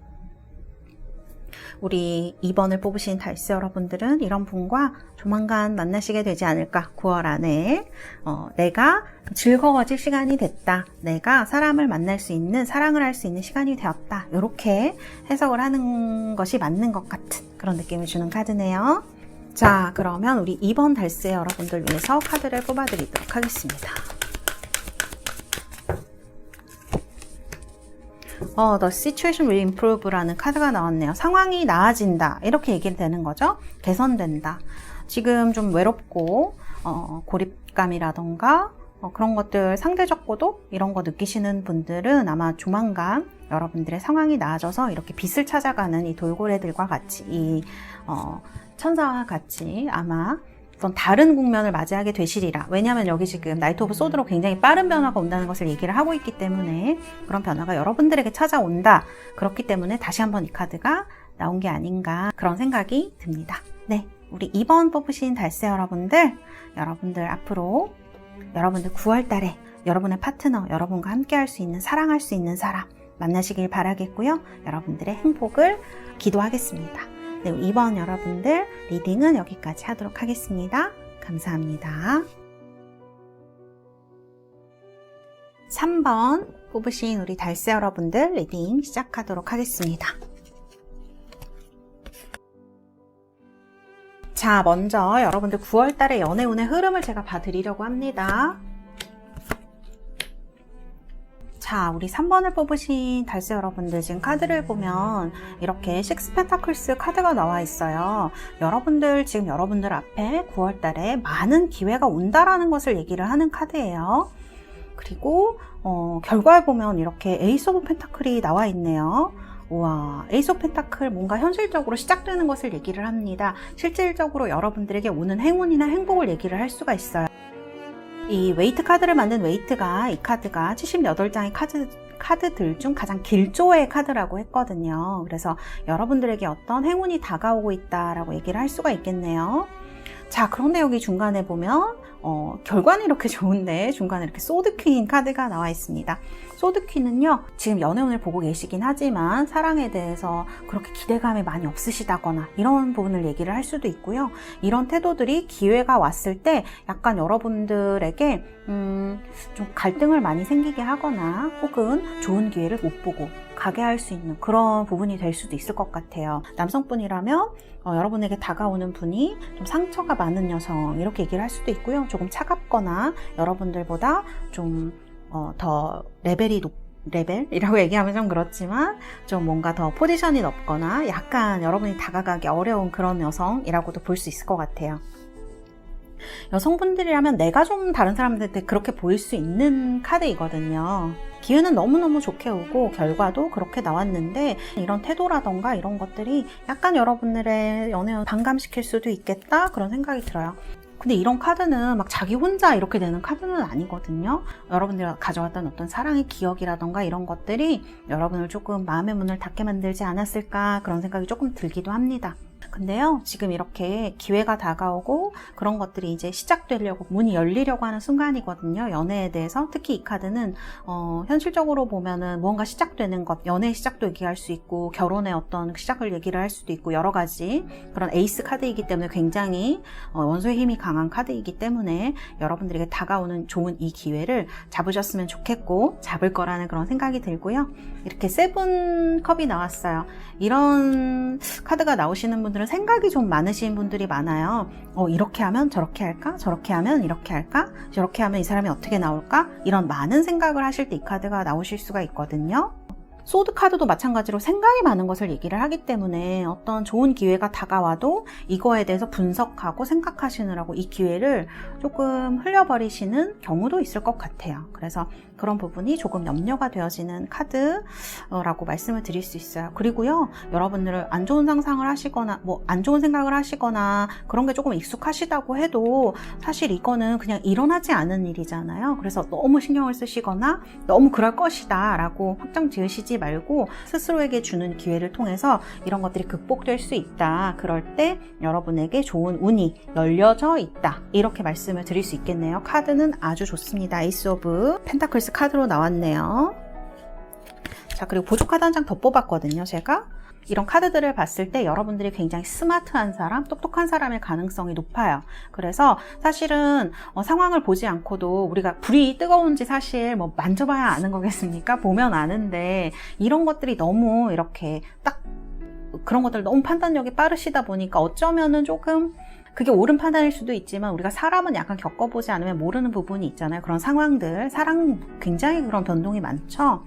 A: 우리 2번을 뽑으신 달스 여러분들은 이런 분과 조만간 만나시게 되지 않을까. 9월 안에 내가 즐거워질 시간이 됐다, 내가 사람을 만날 수 있는, 사랑을 할 수 있는 시간이 되었다, 이렇게 해석을 하는 것이 맞는 것 같은 그런 느낌을 주는 카드네요. 자, 그러면 우리 2번 달세 여러분들 위해서 카드를 뽑아드리도록 하겠습니다. The situation will improve라는 카드가 나왔네요. 상황이 나아진다. 이렇게 얘기를 되는 거죠. 개선된다. 지금 좀 외롭고 고립감이라던가 그런 것들, 상대적 고독 이런 거 느끼시는 분들은 아마 조만간 여러분들의 상황이 나아져서 이렇게 빛을 찾아가는 이 돌고래들과 같이 이 천사와 같이 아마 어떤 다른 국면을 맞이하게 되시리라. 왜냐하면 여기 지금 나이트 오브 소드로 굉장히 빠른 변화가 온다는 것을 얘기를 하고 있기 때문에 그런 변화가 여러분들에게 찾아온다. 그렇기 때문에 다시 한번 이 카드가 나온 게 아닌가 그런 생각이 듭니다. 네, 우리 2번 뽑으신 달세 여러분들 앞으로 여러분들 9월 달에 여러분의 파트너, 여러분과 함께 할 수 있는, 사랑할 수 있는 사람 만나시길 바라겠고요. 여러분들의 행복을 기도하겠습니다. 네, 2번 여러분들 리딩은 여기까지 하도록 하겠습니다. 감사합니다. 3번 뽑으신 우리 달세 여러분들 리딩 시작하도록 하겠습니다. 자, 먼저 여러분들 9월달의 연애운의 흐름을 제가 봐드리려고 합니다. 자, 우리 3번을 뽑으신 달세 여러분들 지금 카드를 보면 이렇게 6 펜타클스 카드가 나와 있어요. 여러분들 지금 여러분들 앞에 9월달에 많은 기회가 온다라는 것을 얘기를 하는 카드예요. 그리고 결과를 보면 이렇게 에이스 오브 펜타클이 나와 있네요. 우와, 에이스 오브 펜타클 뭔가 현실적으로 시작되는 것을 얘기를 합니다. 실질적으로 여러분들에게 오는 행운이나 행복을 얘기를 할 수가 있어요. 이 웨이트 카드를 만든 웨이트가 이 카드가 78장의 카드들 중 가장 길조의 카드라고 했거든요. 그래서 여러분들에게 어떤 행운이 다가오고 있다라고 얘기를 할 수가 있겠네요. 자, 그런데 여기 중간에 보면 결과는 이렇게 좋은데 중간에 이렇게 소드 퀸 카드가 나와 있습니다. 소드 퀸은요, 지금 연애운을 보고 계시긴 하지만 사랑에 대해서 그렇게 기대감이 많이 없으시다거나 이런 부분을 얘기를 할 수도 있고요. 이런 태도들이 기회가 왔을 때 약간 여러분들에게 좀 갈등을 많이 생기게 하거나 혹은 좋은 기회를 못 보고 가게 할 수 있는 그런 부분이 될 수도 있을 것 같아요. 남성분이라면 여러분에게 다가오는 분이 좀 상처가 많은 여성 이렇게 얘기를 할 수도 있고요. 조금 차갑거나 여러분들보다 좀 더 레벨이라고 얘기하면 좀 그렇지만 좀 뭔가 더 포지션이 높거나 약간 여러분이 다가가기 어려운 그런 여성이라고도 볼 수 있을 것 같아요. 여성분들이라면 내가 좀 다른 사람들한테 그렇게 보일 수 있는 카드이거든요. 기회는 너무너무 좋게 오고 결과도 그렇게 나왔는데 이런 태도라던가 이런 것들이 약간 여러분들의 연애를 반감시킬 수도 있겠다 그런 생각이 들어요. 근데 이런 카드는 막 자기 혼자 이렇게 되는 카드는 아니거든요. 여러분들이 가져왔던 어떤 사랑의 기억이라던가 이런 것들이 여러분을 조금 마음의 문을 닫게 만들지 않았을까 그런 생각이 조금 들기도 합니다. 근데요, 지금 이렇게 기회가 다가오고 그런 것들이 이제 시작되려고 문이 열리려고 하는 순간이거든요. 연애에 대해서 특히 이 카드는 현실적으로 보면은 무언가 시작되는 것, 연애의 시작도 얘기할 수 있고 결혼의 어떤 시작을 얘기를 할 수도 있고 여러 가지 그런 에이스 카드이기 때문에 굉장히 원소의 힘이 강한 카드이기 때문에 여러분들에게 다가오는 좋은 이 기회를 잡으셨으면 좋겠고 잡을 거라는 그런 생각이 들고요. 이렇게 7 컵이 나왔어요. 이런 카드가 나오시는 분들은 생각이 좀 많으신 분들이 많아요. 이렇게 하면 저렇게 할까? 저렇게 하면 이렇게 할까? 저렇게 하면 이 사람이 어떻게 나올까? 이런 많은 생각을 하실 때 이 카드가 나오실 수가 있거든요. 소드 카드도 마찬가지로 생각이 많은 것을 얘기를 하기 때문에 어떤 좋은 기회가 다가와도 이거에 대해서 분석하고 생각하시느라고 이 기회를 조금 흘려버리시는 경우도 있을 것 같아요. 그래서 그런 부분이 조금 염려가 되어지는 카드라고 말씀을 드릴 수 있어요. 그리고요, 여러분들은 안 좋은 상상을 하시거나 뭐 안 좋은 생각을 하시거나 그런 게 조금 익숙하시다고 해도 사실 이거는 그냥 일어나지 않은 일이잖아요. 그래서 너무 신경을 쓰시거나 너무 그럴 것이다 라고 확정 지으시지 말고 스스로에게 주는 기회를 통해서 이런 것들이 극복될 수 있다. 그럴 때 여러분에게 좋은 운이 열려져 있다. 이렇게 말씀을 드릴 수 있겠네요. 카드는 아주 좋습니다. 에이스 오브 펜타클스 카드로 나왔네요. 자, 그리고 보조 카드 한 장 더 뽑았거든요. 제가 이런 카드들을 봤을 때 여러분들이 굉장히 스마트한 사람, 똑똑한 사람일 가능성이 높아요. 그래서 사실은 상황을 보지 않고도 우리가 불이 뜨거운지 사실 뭐 만져봐야 아는 거겠습니까? 보면 아는데 이런 것들이 너무 이렇게 딱 그런 것들 너무 판단력이 빠르시다 보니까 어쩌면은 조금 그게 옳은 판단일 수도 있지만 우리가 사람은 약간 겪어보지 않으면 모르는 부분이 있잖아요. 그런 상황들, 사랑 굉장히 그런 변동이 많죠.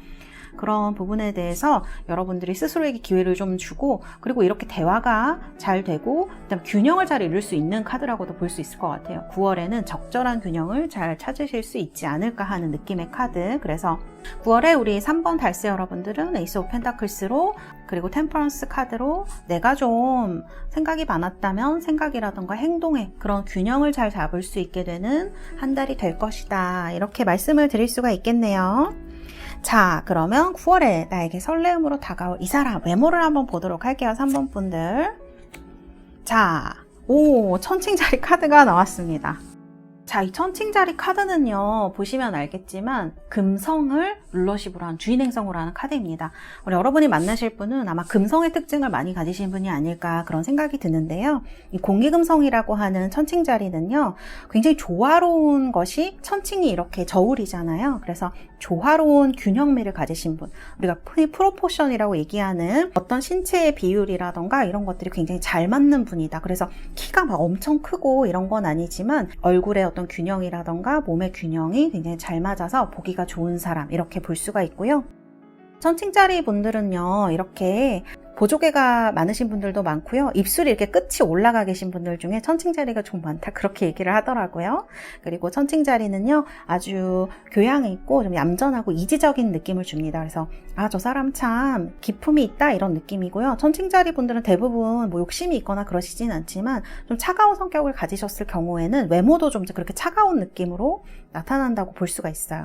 A: 그런 부분에 대해서 여러분들이 스스로에게 기회를 좀 주고, 그리고 이렇게 대화가 잘 되고 그다음에 균형을 잘 이룰 수 있는 카드라고도 볼 수 있을 것 같아요. 9월에는 적절한 균형을 잘 찾으실 수 있지 않을까 하는 느낌의 카드. 그래서 9월에 우리 3번 달스 여러분들은 에이스 오브 펜타클스로, 그리고 템퍼런스 카드로 내가 좀 생각이 많았다면 생각이라던가 행동에 그런 균형을 잘 잡을 수 있게 되는 한 달이 될 것이다, 이렇게 말씀을 드릴 수가 있겠네요. 자, 그러면 9월에 나에게 설레음으로 다가올 이 사람 외모를 한번 보도록 할게요. 3번 분들. 자, 천칭자리 카드가 나왔습니다. 자, 이 천칭자리 카드는요, 보시면 알겠지만 금성을 룰러십으로 한, 주인행성으로 하는 카드입니다. 우리 여러분이 만나실 분은 아마 금성의 특징을 많이 가지신 분이 아닐까 그런 생각이 드는데요. 이 공기금성이라고 하는 천칭자리는요, 굉장히 조화로운 것이, 천칭이 이렇게 저울이잖아요. 그래서 조화로운 균형미를 가지신 분, 우리가 프로포션이라고 얘기하는 어떤 신체의 비율이라던가 이런 것들이 굉장히 잘 맞는 분이다. 그래서 키가 막 엄청 크고 이런 건 아니지만 얼굴에 어떤 균형이라던가 몸의 균형이 굉장히 잘 맞아서 보기가 좋은 사람, 이렇게 볼 수가 있고요. 천칭자리 분들은요, 이렇게 보조개가 많으신 분들도 많고요. 입술이 이렇게 끝이 올라가 계신 분들 중에 천칭자리가 좀 많다, 그렇게 얘기를 하더라고요. 그리고 천칭자리는요, 아주 교양 있고 좀 얌전하고 이지적인 느낌을 줍니다. 그래서 저 사람 참 기품이 있다, 이런 느낌이고요. 천칭자리 분들은 대부분 뭐 욕심이 있거나 그러시진 않지만 좀 차가운 성격을 가지셨을 경우에는 외모도 좀 그렇게 차가운 느낌으로 나타난다고 볼 수가 있어요.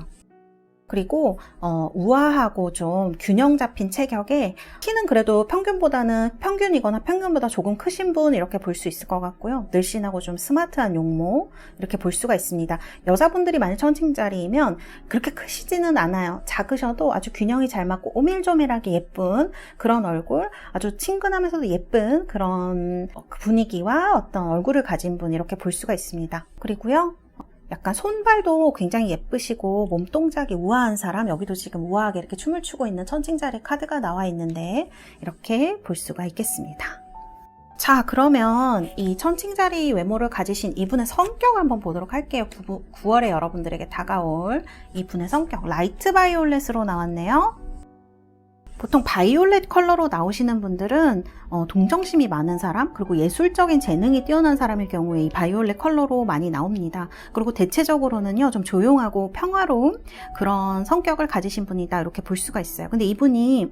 A: 그리고 우아하고 좀 균형 잡힌 체격에, 키는 그래도 평균이거나 평균보다 조금 크신 분, 이렇게 볼 수 있을 것 같고요. 늘씬하고 좀 스마트한 용모, 이렇게 볼 수가 있습니다. 여자분들이 만약 천칭자리이면 그렇게 크시지는 않아요. 작으셔도 아주 균형이 잘 맞고 오밀조밀하게 예쁜 그런 얼굴, 아주 친근하면서도 예쁜 그런 분위기와 어떤 얼굴을 가진 분, 이렇게 볼 수가 있습니다. 그리고요, 약간 손발도 굉장히 예쁘시고 몸동작이 우아한 사람, 여기도 지금 우아하게 이렇게 춤을 추고 있는 천칭자리 카드가 나와 있는데 이렇게 볼 수가 있겠습니다. 자, 그러면 이 천칭자리 외모를 가지신 이분의 성격 한번 보도록 할게요. 9월에 여러분들에게 다가올 이분의 성격, 라이트 바이올렛으로 나왔네요. 보통 바이올렛 컬러로 나오시는 분들은 동정심이 많은 사람, 그리고 예술적인 재능이 뛰어난 사람의 경우에 이 바이올렛 컬러로 많이 나옵니다. 그리고 대체적으로는요, 좀 조용하고 평화로운 그런 성격을 가지신 분이다, 이렇게 볼 수가 있어요. 근데 이분이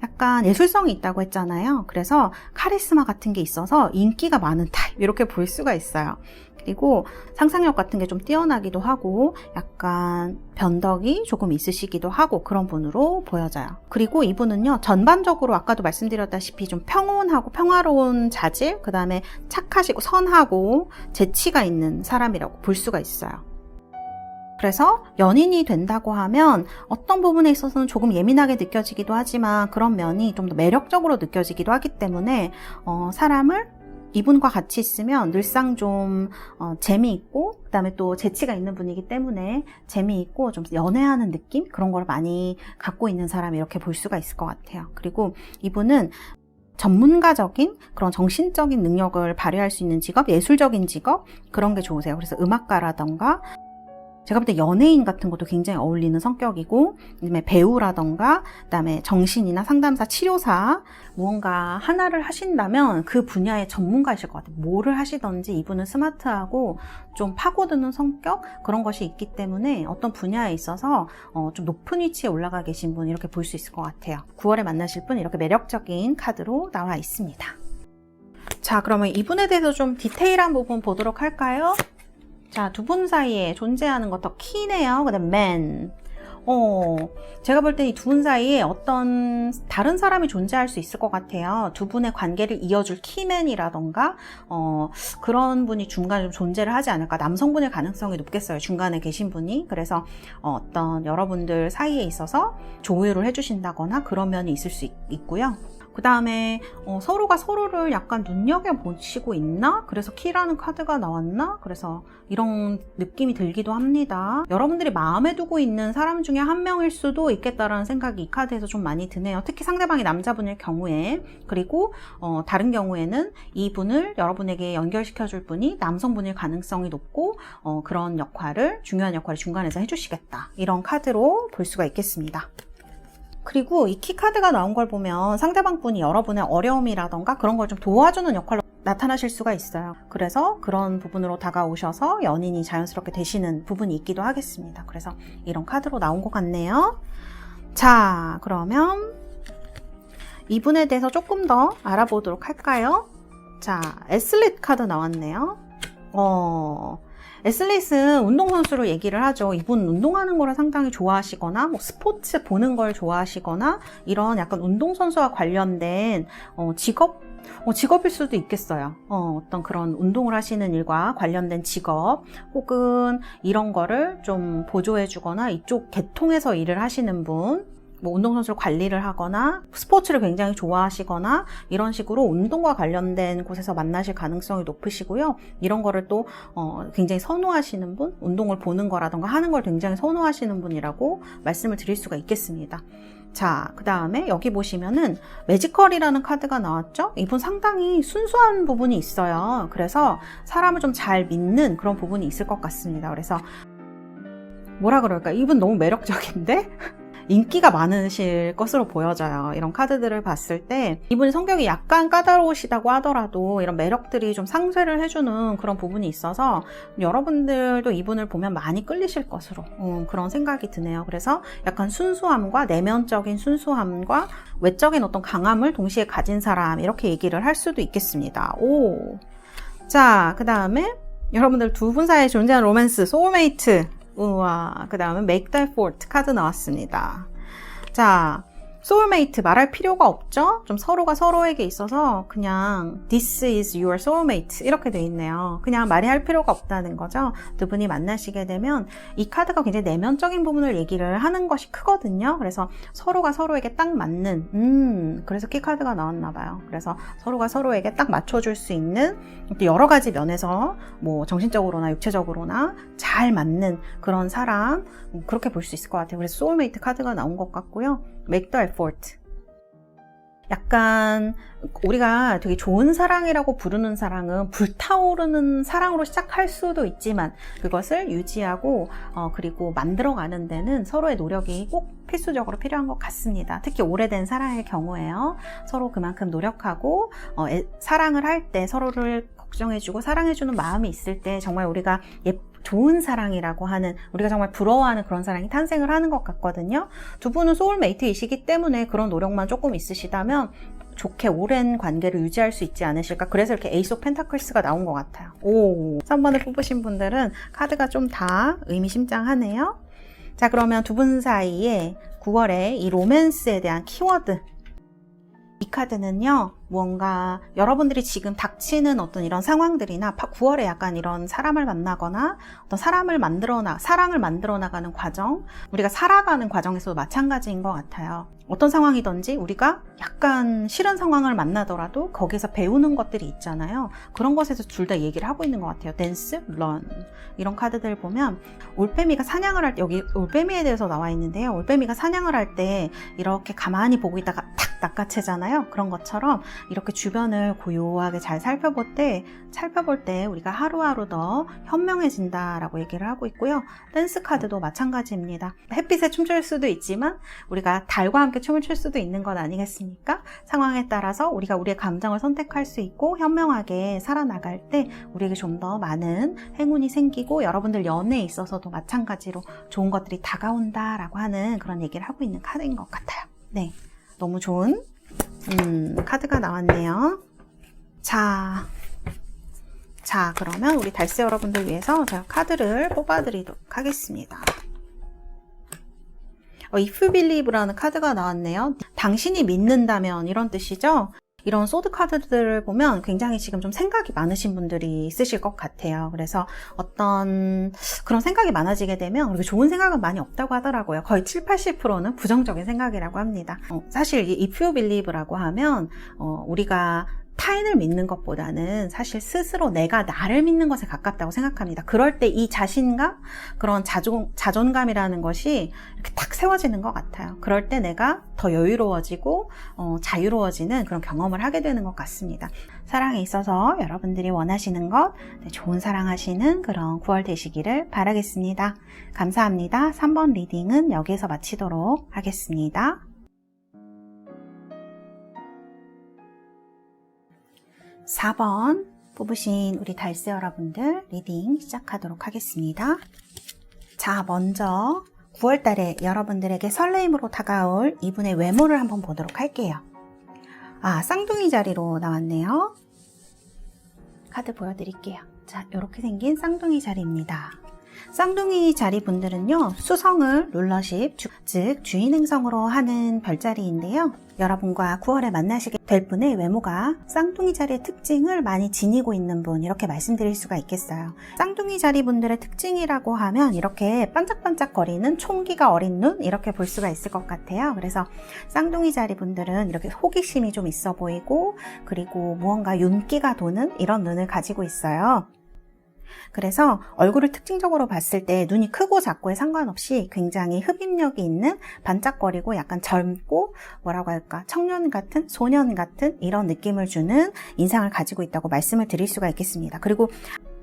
A: 약간 예술성이 있다고 했잖아요. 그래서 카리스마 같은 게 있어서 인기가 많은 타입, 이렇게 볼 수가 있어요. 그리고 상상력 같은 게 좀 뛰어나기도 하고 약간 변덕이 조금 있으시기도 하고 그런 분으로 보여져요. 그리고 이분은요, 전반적으로 아까도 말씀드렸다시피 좀 평온하고 평화로운 자질, 그 다음에 착하시고 선하고 재치가 있는 사람이라고 볼 수가 있어요. 그래서 연인이 된다고 하면 어떤 부분에 있어서는 조금 예민하게 느껴지기도 하지만 그런 면이 좀 더 매력적으로 느껴지기도 하기 때문에 사람을 이분과 같이 있으면 늘상 좀 재미있고, 그 다음에 또 재치가 있는 분이기 때문에 재미있고 좀 연애하는 느낌? 그런 걸 많이 갖고 있는 사람, 이렇게 볼 수가 있을 것 같아요. 그리고 이분은 전문가적인 그런 정신적인 능력을 발휘할 수 있는 직업, 예술적인 직업, 그런 게 좋으세요. 그래서 음악가라던가, 제가 볼 때 연예인 같은 것도 굉장히 어울리는 성격이고, 그다음에 배우라던가, 그다음에 정신이나 상담사, 치료사, 무언가 하나를 하신다면 그 분야의 전문가이실 것 같아요. 뭐를 하시든지 이분은 스마트하고 좀 파고드는 성격, 그런 것이 있기 때문에 어떤 분야에 있어서 좀 높은 위치에 올라가 계신 분, 이렇게 볼 수 있을 것 같아요. 9월에 만나실 분, 이렇게 매력적인 카드로 나와 있습니다. 자, 그러면 이분에 대해서 좀 디테일한 부분 보도록 할까요? 자, 두 분 사이에 존재하는 것 더 키네요. 그 다음 man. 제가 볼 때 이 두 분 사이에 어떤 다른 사람이 존재할 수 있을 것 같아요. 두 분의 관계를 이어줄 키맨이라던가 그런 분이 중간에 좀 존재를 하지 않을까. 남성분일 가능성이 높겠어요, 중간에 계신 분이. 그래서 어떤 여러분들 사이에 있어서 조율을 해주신다거나 그런 면이 있을 수 있고요. 그 다음에 서로가 서로를 약간 눈여겨보시고 있나? 그래서 키라는 카드가 나왔나? 그래서 이런 느낌이 들기도 합니다. 여러분들이 마음에 두고 있는 사람 중에 한 명일 수도 있겠다라는 생각이 이 카드에서 좀 많이 드네요. 특히 상대방이 남자분일 경우에. 그리고 다른 경우에는 이분을 여러분에게 연결시켜줄 분이 남성분일 가능성이 높고 그런 역할을, 중요한 역할을 중간에서 해주시겠다. 이런 카드로 볼 수가 있겠습니다. 그리고 이 키 카드가 나온 걸 보면 상대방 분이 여러분의 어려움이라던가 그런 걸 좀 도와주는 역할로 나타나실 수가 있어요. 그래서 그런 부분으로 다가오셔서 연인이 자연스럽게 되시는 부분이 있기도 하겠습니다. 그래서 이런 카드로 나온 것 같네요. 자, 그러면 이분에 대해서 조금 더 알아보도록 할까요? 자, 에슬릿 카드 나왔네요. 에슬릿은 운동선수로 얘기를 하죠. 이분 운동하는 거를 상당히 좋아하시거나 뭐 스포츠 보는 걸 좋아하시거나 이런 약간 운동선수와 관련된 직업일 수도 있겠어요. 어떤 그런 운동을 하시는 일과 관련된 직업 혹은 이런 거를 좀 보조해 주거나 이쪽 계통에서 일을 하시는 분, 뭐 운동선수를 관리를 하거나 스포츠를 굉장히 좋아하시거나 이런 식으로 운동과 관련된 곳에서 만나실 가능성이 높으시고요. 이런 거를 또 굉장히 선호하시는 분, 운동을 보는 거라던가 하는 걸 굉장히 선호하시는 분이라고 말씀을 드릴 수가 있겠습니다. 자, 그 다음에 여기 보시면은 매지컬이라는 카드가 나왔죠? 이분 상당히 순수한 부분이 있어요. 그래서 사람을 좀 잘 믿는 그런 부분이 있을 것 같습니다. 그래서 뭐라 그럴까? 이분 너무 매력적인데? 인기가 많으실 것으로 보여져요. 이런 카드들을 봤을 때 이분이 성격이 약간 까다로우시다고 하더라도 이런 매력들이 좀 상쇄를 해주는 그런 부분이 있어서 여러분들도 이분을 보면 많이 끌리실 것으로 그런 생각이 드네요. 그래서 약간 순수함과 내면적인 순수함과 외적인 어떤 강함을 동시에 가진 사람, 이렇게 얘기를 할 수도 있겠습니다. 자, 그 다음에 여러분들 두 분 사이에 존재하는 로맨스, 소울메이트. 우와, 그 다음에 Make That Fort 카드 나왔습니다. 자, 소울메이트 말할 필요가 없죠? 좀 서로가 서로에게 있어서 그냥 This is your soulmate 이렇게 돼 있네요. 그냥 말이 할 필요가 없다는 거죠. 두 분이 만나시게 되면 이 카드가 굉장히 내면적인 부분을 얘기를 하는 것이 크거든요. 그래서 서로가 서로에게 딱 맞는 그래서 키 카드가 나왔나 봐요. 그래서 서로가 서로에게 딱 맞춰줄 수 있는 여러 가지 면에서 뭐 정신적으로나 육체적으로나 잘 맞는 그런 사람, 그렇게 볼 수 있을 것 같아요. 그래서 소울메이트 카드가 나온 것 같고요. Make the effort. 약간 우리가 되게 좋은 사랑이라고 부르는 사랑은 불타오르는 사랑으로 시작할 수도 있지만 그것을 유지하고 그리고 만들어가는 데는 서로의 노력이 꼭 필수적으로 필요한 것 같습니다. 특히 오래된 사랑의 경우에요. 서로 그만큼 노력하고 사랑을 할 때 서로를 걱정해주고 사랑해주는 마음이 있을 때 정말 우리가 좋은 사랑이라고 하는, 우리가 정말 부러워하는 그런 사랑이 탄생을 하는 것 같거든요. 두 분은 소울메이트이시기 때문에 그런 노력만 조금 있으시다면 좋게 오랜 관계를 유지할 수 있지 않으실까. 그래서 이렇게 에이스 오브 펜타클스가 나온 것 같아요. 3번을 뽑으신 분들은 카드가 좀 다 의미심장하네요. 자, 그러면 두 분 사이에 9월에 이 로맨스에 대한 키워드, 이 카드는요, 뭔가 여러분들이 지금 닥치는 어떤 이런 상황들이나 9월에 약간 이런 사람을 만나거나 어떤 사랑을 만들어 나가는 과정, 우리가 살아가는 과정에서도 마찬가지인 것 같아요. 어떤 상황이든지 우리가 약간 싫은 상황을 만나더라도 거기서 배우는 것들이 있잖아요. 그런 것에서 둘 다 얘기를 하고 있는 것 같아요. 댄스, 런 이런 카드들 보면 올빼미가 사냥을 할 때, 여기 올빼미에 대해서 나와 있는데요. 올빼미가 사냥을 할 때 이렇게 가만히 보고 있다가 탁 낚아채잖아요. 그런 것처럼 이렇게 주변을 고요하게 잘 살펴볼 때 우리가 하루하루 더 현명해진다라고 얘기를 하고 있고요. 댄스 카드도 마찬가지입니다. 햇빛에 춤출 수도 있지만 우리가 달과 함께 춤을 출 수도 있는 것 아니겠습니까? 상황에 따라서 우리가 우리의 감정을 선택할 수 있고 현명하게 살아나갈 때 우리에게 좀 더 많은 행운이 생기고 여러분들 연애에 있어서도 마찬가지로 좋은 것들이 다가온다라고 하는 그런 얘기를 하고 있는 카드인 것 같아요. 네, 너무 좋은 카드가 나왔네요. 자, 그러면 우리 달세 여러분들 위해서 제가 카드를 뽑아드리도록 하겠습니다. If you believe라는 카드가 나왔네요. 당신이 믿는다면 이런 뜻이죠. 이런 소드 카드들을 보면 굉장히 지금 좀 생각이 많으신 분들이 있으실 것 같아요. 그래서 어떤 그런 생각이 많아지게 되면 그렇게 좋은 생각은 많이 없다고 하더라고요. 거의 7, 80%는 부정적인 생각이라고 합니다. 사실 이 if you believe라고 하면 우리가 타인을 믿는 것보다는 사실 스스로 내가 나를 믿는 것에 가깝다고 생각합니다. 그럴 때 이 자신감, 그런 자존감이라는 것이 이렇게 탁 세워지는 것 같아요. 그럴 때 내가 더 여유로워지고 자유로워지는 그런 경험을 하게 되는 것 같습니다. 사랑에 있어서 여러분들이 원하시는 것, 좋은 사랑하시는 그런 9월 되시기를 바라겠습니다. 감사합니다. 3번 리딩은 여기에서 마치도록 하겠습니다. 4번 뽑으신 우리 달새 여러분들 리딩 시작하도록 하겠습니다. 자, 먼저 9월달에 여러분들에게 설레임으로 다가올 이분의 외모를 한번 보도록 할게요. 쌍둥이 자리로 나왔네요. 카드 보여드릴게요. 자, 이렇게 생긴 쌍둥이 자리입니다. 쌍둥이 자리 분들은요, 수성을 룰러십, 즉 주인 행성으로 하는 별자리인데요. 여러분과 9월에 만나시게 될 분의 외모가 쌍둥이 자리의 특징을 많이 지니고 있는 분, 이렇게 말씀드릴 수가 있겠어요. 쌍둥이 자리 분들의 특징이라고 하면 이렇게 반짝반짝거리는 총기가 어린 눈, 이렇게 볼 수가 있을 것 같아요. 그래서 쌍둥이 자리 분들은 이렇게 호기심이 좀 있어 보이고, 그리고 무언가 윤기가 도는 이런 눈을 가지고 있어요. 그래서 얼굴을 특징적으로 봤을 때 눈이 크고 작고에 상관없이 굉장히 흡입력이 있는, 반짝거리고 약간 젊고 뭐라고 할까, 청년 같은, 소년 같은 이런 느낌을 주는 인상을 가지고 있다고 말씀을 드릴 수가 있겠습니다. 그리고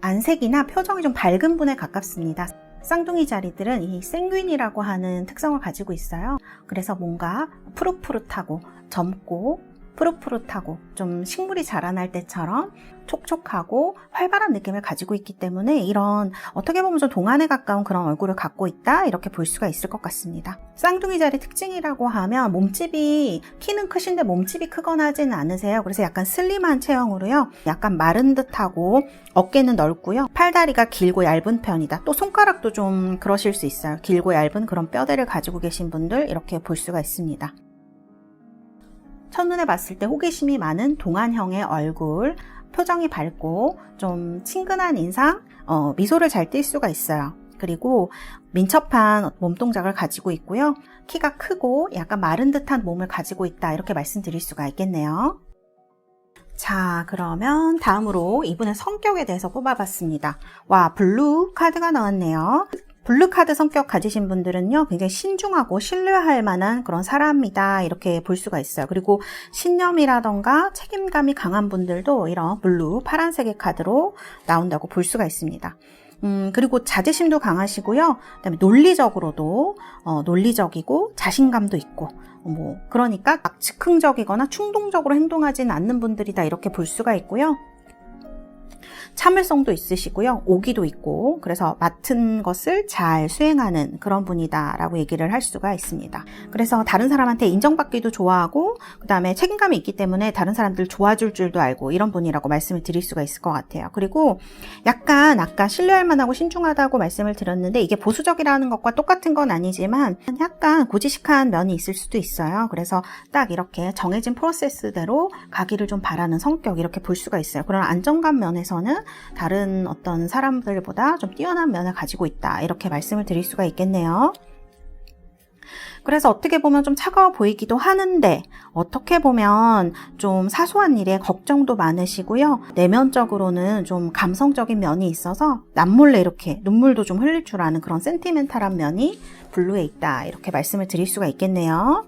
A: 안색이나 표정이 좀 밝은 분에 가깝습니다. 쌍둥이 자리들은 이 생균이라고 하는 특성을 가지고 있어요. 그래서 뭔가 푸릇푸릇하고 젊고 푸릇푸릇하고 좀 식물이 자라날 때처럼 촉촉하고 활발한 느낌을 가지고 있기 때문에 이런 어떻게 보면 좀 동안에 가까운 그런 얼굴을 갖고 있다, 이렇게 볼 수가 있을 것 같습니다. 쌍둥이 자리 특징이라고 하면 몸집이, 키는 크신데 몸집이 크거나 하지는 않으세요. 그래서 약간 슬림한 체형으로요, 약간 마른 듯하고 어깨는 넓고요, 팔다리가 길고 얇은 편이다. 또 손가락도 좀 그러실 수 있어요. 길고 얇은 그런 뼈대를 가지고 계신 분들, 이렇게 볼 수가 있습니다. 첫눈에 봤을 때 호기심이 많은 동안형의 얼굴, 표정이 밝고 좀 친근한 인상, 미소를 잘 띌 수가 있어요. 그리고 민첩한 몸동작을 가지고 있고요. 키가 크고 약간 마른 듯한 몸을 가지고 있다, 이렇게 말씀드릴 수가 있겠네요. 자, 그러면 다음으로 이분의 성격에 대해서 뽑아봤습니다. 와, 블루 카드가 나왔네요. 블루 카드 성격 가지신 분들은요, 굉장히 신중하고 신뢰할 만한 그런 사람이다, 이렇게 볼 수가 있어요. 그리고 신념이라던가 책임감이 강한 분들도 이런 블루, 파란색의 카드로 나온다고 볼 수가 있습니다. 그리고 자제심도 강하시고요. 그다음에 논리적으로도 논리적이고 자신감도 있고, 그러니까 막 즉흥적이거나 충동적으로 행동하지는 않는 분들이다, 이렇게 볼 수가 있고요. 참을성도 있으시고요. 오기도 있고, 그래서 맡은 것을 잘 수행하는 그런 분이다 라고 얘기를 할 수가 있습니다. 그래서 다른 사람한테 인정받기도 좋아하고, 그 다음에 책임감이 있기 때문에 다른 사람들 좋아줄 줄도 알고, 이런 분이라고 말씀을 드릴 수가 있을 것 같아요. 그리고 약간 아까 신뢰할 만하고 신중하다고 말씀을 드렸는데, 이게 보수적이라는 것과 똑같은 건 아니지만 약간 고지식한 면이 있을 수도 있어요. 그래서 딱 이렇게 정해진 프로세스대로 가기를 좀 바라는 성격, 이렇게 볼 수가 있어요. 그런 안정감 면에서는 다른 어떤 사람들보다 좀 뛰어난 면을 가지고 있다, 이렇게 말씀을 드릴 수가 있겠네요. 그래서 어떻게 보면 좀 차가워 보이기도 하는데, 어떻게 보면 좀 사소한 일에 걱정도 많으시고요. 내면적으로는 좀 감성적인 면이 있어서 남몰래 이렇게 눈물도 좀 흘릴 줄 아는 그런 센티멘탈한 면이 블루에 있다, 이렇게 말씀을 드릴 수가 있겠네요.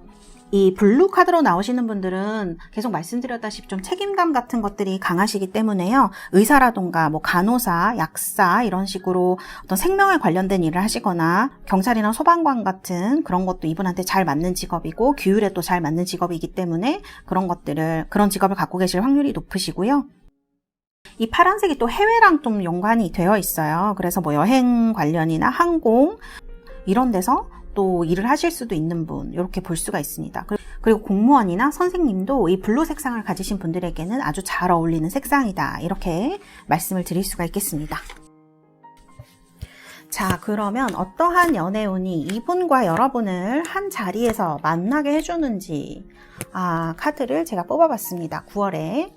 A: 이 블루 카드로 나오시는 분들은 계속 말씀드렸다시피 좀 책임감 같은 것들이 강하시기 때문에요. 의사라던가 간호사, 약사 이런 식으로 어떤 생명에 관련된 일을 하시거나 경찰이나 소방관 같은 그런 것도 이분한테 잘 맞는 직업이고, 규율에 또 잘 맞는 직업이기 때문에 그런 직업을 갖고 계실 확률이 높으시고요. 이 파란색이 또 해외랑 좀 연관이 되어 있어요. 그래서 여행 관련이나 항공 이런 데서 또 일을 하실 수도 있는 분, 이렇게 볼 수가 있습니다. 그리고 공무원이나 선생님도 이 블루 색상을 가지신 분들에게는 아주 잘 어울리는 색상이다, 이렇게 말씀을 드릴 수가 있겠습니다. 자, 그러면 어떠한 연애운이 이분과 여러분을 한 자리에서 만나게 해주는지 카드를 제가 뽑아봤습니다. 9월에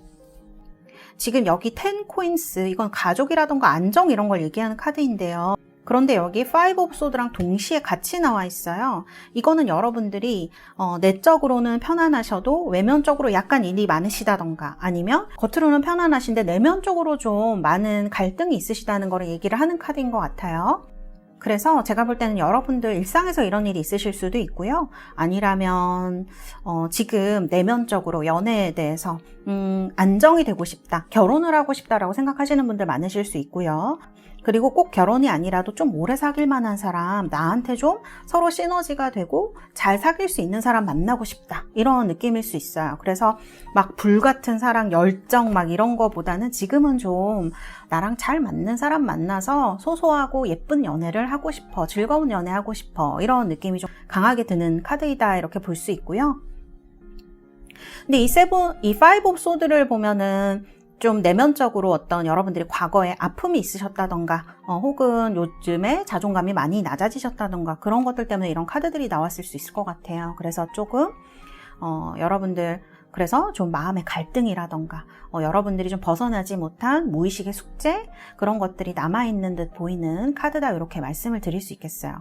A: 지금 여기 10 코인스, 이건 가족이라던가 안정 이런 걸 얘기하는 카드인데요. 그런데 여기 5 오브 소드랑 동시에 같이 나와 있어요. 이거는 여러분들이 내적으로는 편안하셔도 외면적으로 약간 일이 많으시다던가, 아니면 겉으로는 편안하신데 내면적으로 좀 많은 갈등이 있으시다는 거를 얘기를 하는 카드인 것 같아요. 그래서 제가 볼 때는 여러분들 일상에서 이런 일이 있으실 수도 있고요. 아니라면 지금 내면적으로 연애에 대해서 안정이 되고 싶다, 결혼을 하고 싶다라고 생각하시는 분들 많으실 수 있고요. 그리고 꼭 결혼이 아니라도 좀 오래 사귈 만한 사람, 나한테 좀 서로 시너지가 되고 잘 사귈 수 있는 사람 만나고 싶다, 이런 느낌일 수 있어요. 그래서 막 불같은 사랑, 열정 막 이런 거보다는 지금은 좀 나랑 잘 맞는 사람 만나서 소소하고 예쁜 연애를 하고 싶어, 즐거운 연애 하고 싶어, 이런 느낌이 좀 강하게 드는 카드이다, 이렇게 볼 수 있고요. 근데 이 5 오브 소드를 보면은 좀 내면적으로 어떤 여러분들이 과거에 아픔이 있으셨다던가 혹은 요즘에 자존감이 많이 낮아지셨다던가 그런 것들 때문에 이런 카드들이 나왔을 수 있을 것 같아요. 그래서 조금 여러분들 그래서 좀 마음의 갈등이라던가 여러분들이 좀 벗어나지 못한 무의식의 숙제, 그런 것들이 남아있는 듯 보이는 카드다, 이렇게 말씀을 드릴 수 있겠어요.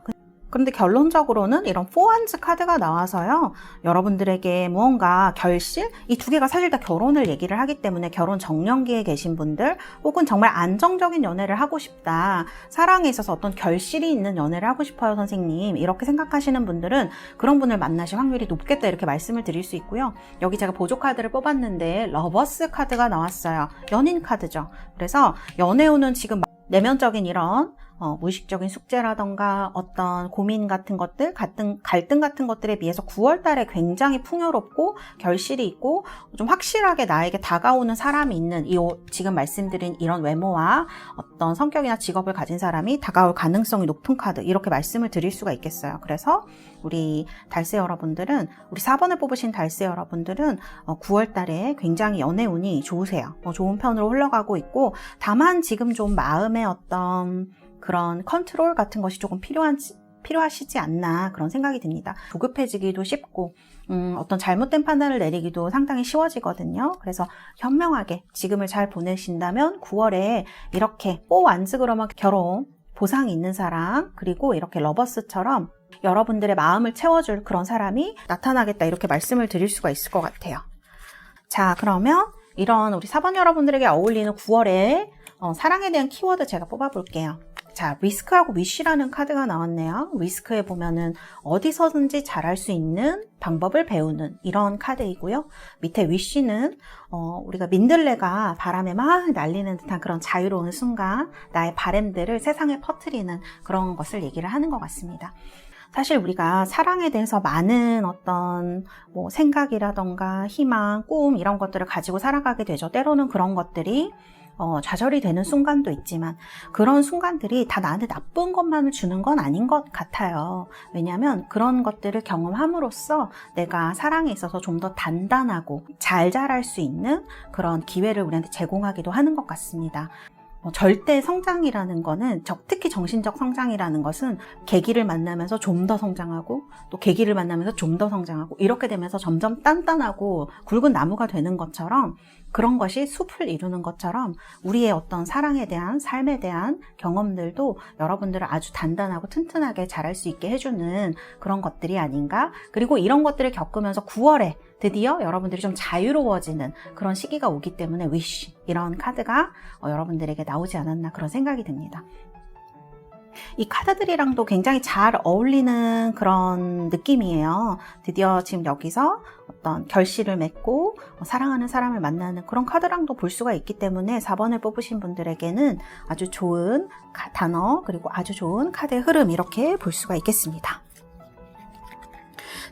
A: 그런데 결론적으로는 이런 4원즈 카드가 나와서요, 여러분들에게 무언가 결실, 이 두 개가 사실 다 결혼을 얘기를 하기 때문에 결혼 정년기에 계신 분들, 혹은 정말 안정적인 연애를 하고 싶다, 사랑에 있어서 어떤 결실이 있는 연애를 하고 싶어요 선생님, 이렇게 생각하시는 분들은 그런 분을 만나실 확률이 높겠다, 이렇게 말씀을 드릴 수 있고요. 여기 제가 보조 카드를 뽑았는데 러버스 카드가 나왔어요. 연인 카드죠. 그래서 연애운은 지금 내면적인 이런 무의식적인 숙제라던가 어떤 고민 같은 것들, 갈등 같은 것들에 비해서 9월 달에 굉장히 풍요롭고 결실이 있고 좀 확실하게 나에게 다가오는 사람이 있는, 지금 말씀드린 이런 외모와 어떤 성격이나 직업을 가진 사람이 다가올 가능성이 높은 카드, 이렇게 말씀을 드릴 수가 있겠어요. 그래서 우리 달세 여러분들은, 우리 4번을 뽑으신 달세 여러분들은 9월 달에 굉장히 연애운이 좋으세요. 좋은 편으로 흘러가고 있고, 다만 지금 좀 마음의 어떤 그런 컨트롤 같은 것이 조금 필요하시지 않나, 그런 생각이 듭니다. 조급해지기도 쉽고 어떤 잘못된 판단을 내리기도 상당히 쉬워지거든요. 그래서 현명하게 지금을 잘 보내신다면 9월에 이렇게 완즈그러면 결혼, 보상이 있는 사람, 그리고 이렇게 러버스처럼 여러분들의 마음을 채워줄 그런 사람이 나타나겠다, 이렇게 말씀을 드릴 수가 있을 것 같아요. 자, 그러면 이런 우리 4번 여러분들에게 어울리는 9월에 사랑에 대한 키워드 제가 뽑아볼게요. 자, 리스크하고 위시라는 카드가 나왔네요. 리스크에 보면은 어디서든지 잘할 수 있는 방법을 배우는 이런 카드이고요. 밑에 위시는 우리가 민들레가 바람에 막 날리는 듯한 그런 자유로운 순간, 나의 바램들을 세상에 퍼뜨리는 그런 것을 얘기를 하는 것 같습니다. 사실 우리가 사랑에 대해서 많은 어떤 생각이라던가 희망, 꿈, 이런 것들을 가지고 살아가게 되죠. 때로는 그런 것들이 좌절이 되는 순간도 있지만, 그런 순간들이 다 나한테 나쁜 것만을 주는 건 아닌 것 같아요. 왜냐하면 그런 것들을 경험함으로써 내가 사랑에 있어서 좀 더 단단하고 잘 자랄 수 있는 그런 기회를 우리한테 제공하기도 하는 것 같습니다. 절대 성장이라는 거는, 특히 정신적 성장이라는 것은 계기를 만나면서 좀 더 성장하고, 또 계기를 만나면서 좀 더 성장하고, 이렇게 되면서 점점 단단하고 굵은 나무가 되는 것처럼, 그런 것이 숲을 이루는 것처럼 우리의 어떤 사랑에 대한, 삶에 대한 경험들도 여러분들을 아주 단단하고 튼튼하게 자랄 수 있게 해주는 그런 것들이 아닌가. 그리고 이런 것들을 겪으면서 9월에 드디어 여러분들이 좀 자유로워지는 그런 시기가 오기 때문에 위시, 이런 카드가 여러분들에게 나오지 않았나, 그런 생각이 듭니다. 이 카드들이랑도 굉장히 잘 어울리는 그런 느낌이에요. 드디어 지금 여기서 어떤 결실을 맺고 사랑하는 사람을 만나는 그런 카드랑도 볼 수가 있기 때문에 4번을 뽑으신 분들에게는 아주 좋은 단어, 그리고 아주 좋은 카드의 흐름, 이렇게 볼 수가 있겠습니다.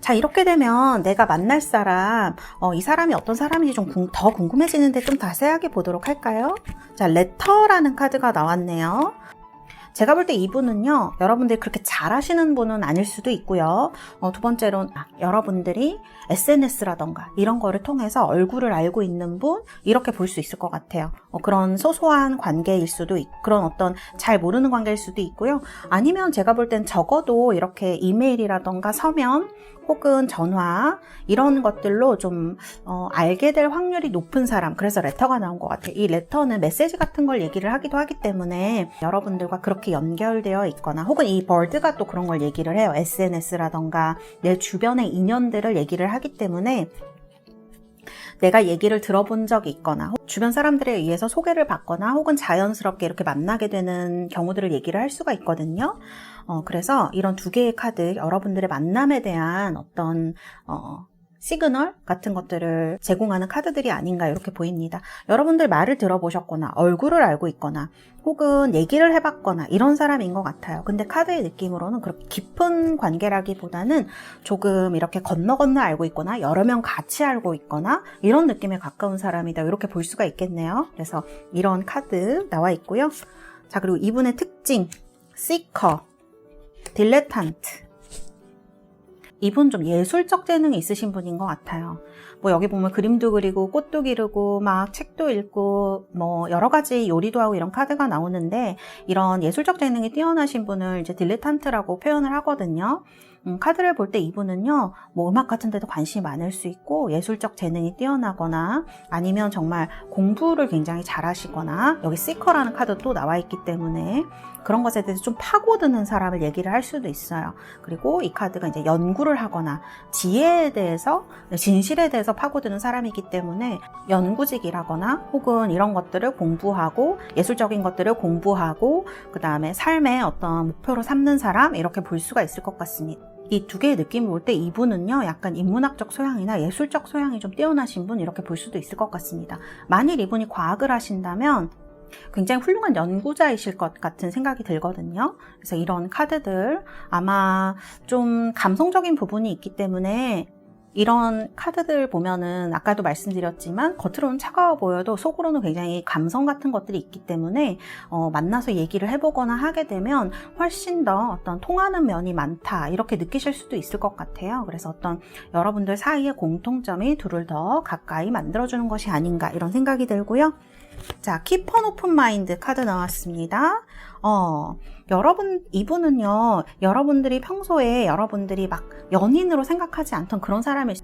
A: 자, 이렇게 되면 내가 만날 사람, 이 사람이 어떤 사람인지 좀 더 궁금해지는데 좀 자세하게 보도록 할까요? 자, 레터라는 카드가 나왔네요. 제가 볼 때 이분은요, 여러분들이 그렇게 잘하시는 분은 아닐 수도 있고요. 두 번째로는 여러분들이 SNS라던가 이런 거를 통해서 얼굴을 알고 있는 분, 이렇게 볼 수 있을 것 같아요. 그런 소소한 관계일 수도 있고, 그런 어떤 잘 모르는 관계일 수도 있고요. 아니면 제가 볼 땐 적어도 이렇게 이메일이라던가 서면 혹은 전화 이런 것들로 좀 알게 될 확률이 높은 사람, 그래서 레터가 나온 것 같아요. 이 레터는 메시지 같은 걸 얘기를 하기도 하기 때문에 여러분들과 그렇게 연결되어 있거나, 혹은 이 버드가 또 그런 걸 얘기를 해요. SNS라던가 내 주변의 인연들을 얘기를 하기 때문에 내가 얘기를 들어본 적이 있거나 주변 사람들에 의해서 소개를 받거나 혹은 자연스럽게 이렇게 만나게 되는 경우들을 얘기를 할 수가 있거든요. 그래서 이런 두 개의 카드, 여러분들의 만남에 대한 어떤 시그널 같은 것들을 제공하는 카드들이 아닌가 이렇게 보입니다. 여러분들 말을 들어보셨거나 얼굴을 알고 있거나 혹은 얘기를 해봤거나 이런 사람인 것 같아요. 근데 카드의 느낌으로는 그렇게 깊은 관계라기보다는 조금 이렇게 건너 알고 있거나 여러 명 같이 알고 있거나 이런 느낌에 가까운 사람이다, 이렇게 볼 수가 있겠네요. 그래서 이런 카드 나와 있고요. 자, 그리고 이분의 특징, 시커, 딜레탄트. 이분 좀 예술적 재능이 있으신 분인 것 같아요. 뭐 여기 보면 그림도 그리고 꽃도 기르고 막 책도 읽고 뭐 여러 가지 요리도 하고 이런 카드가 나오는데, 이런 예술적 재능이 뛰어나신 분을 이제 딜레탄트라고 표현을 하거든요. 카드를 볼 때 이분은요, 뭐 음악 같은 데도 관심이 많을 수 있고 예술적 재능이 뛰어나거나 아니면 정말 공부를 굉장히 잘하시거나, 여기 시커라는 카드 또 나와 있기 때문에 그런 것에 대해서 좀 파고드는 사람을 얘기를 할 수도 있어요. 그리고 이 카드가 이제 연구를 하거나 지혜에 대해서, 진실에 대해서 파고드는 사람이기 때문에 연구직이라거나 혹은 이런 것들을 공부하고 예술적인 것들을 공부하고 그 다음에 삶의 어떤 목표로 삼는 사람, 이렇게 볼 수가 있을 것 같습니다. 이 두 개의 느낌을 볼 때 이분은요, 약간 인문학적 소양이나 예술적 소양이 좀 뛰어나신 분, 이렇게 볼 수도 있을 것 같습니다. 만일 이분이 과학을 하신다면 굉장히 훌륭한 연구자이실 것 같은 생각이 들거든요. 그래서 이런 카드들, 아마 좀 감성적인 부분이 있기 때문에 이런 카드들 보면은 아까도 말씀드렸지만 겉으로는 차가워 보여도 속으로는 굉장히 감성 같은 것들이 있기 때문에 만나서 얘기를 해보거나 하게 되면 훨씬 더 어떤 통하는 면이 많다, 이렇게 느끼실 수도 있을 것 같아요. 그래서 어떤 여러분들 사이의 공통점이 둘을 더 가까이 만들어주는 것이 아닌가, 이런 생각이 들고요. 자, Keep an open mind 카드 나왔습니다. 이분은요, 여러분들이 평소에 여러분들이 막 연인으로 생각하지 않던 그런 사람일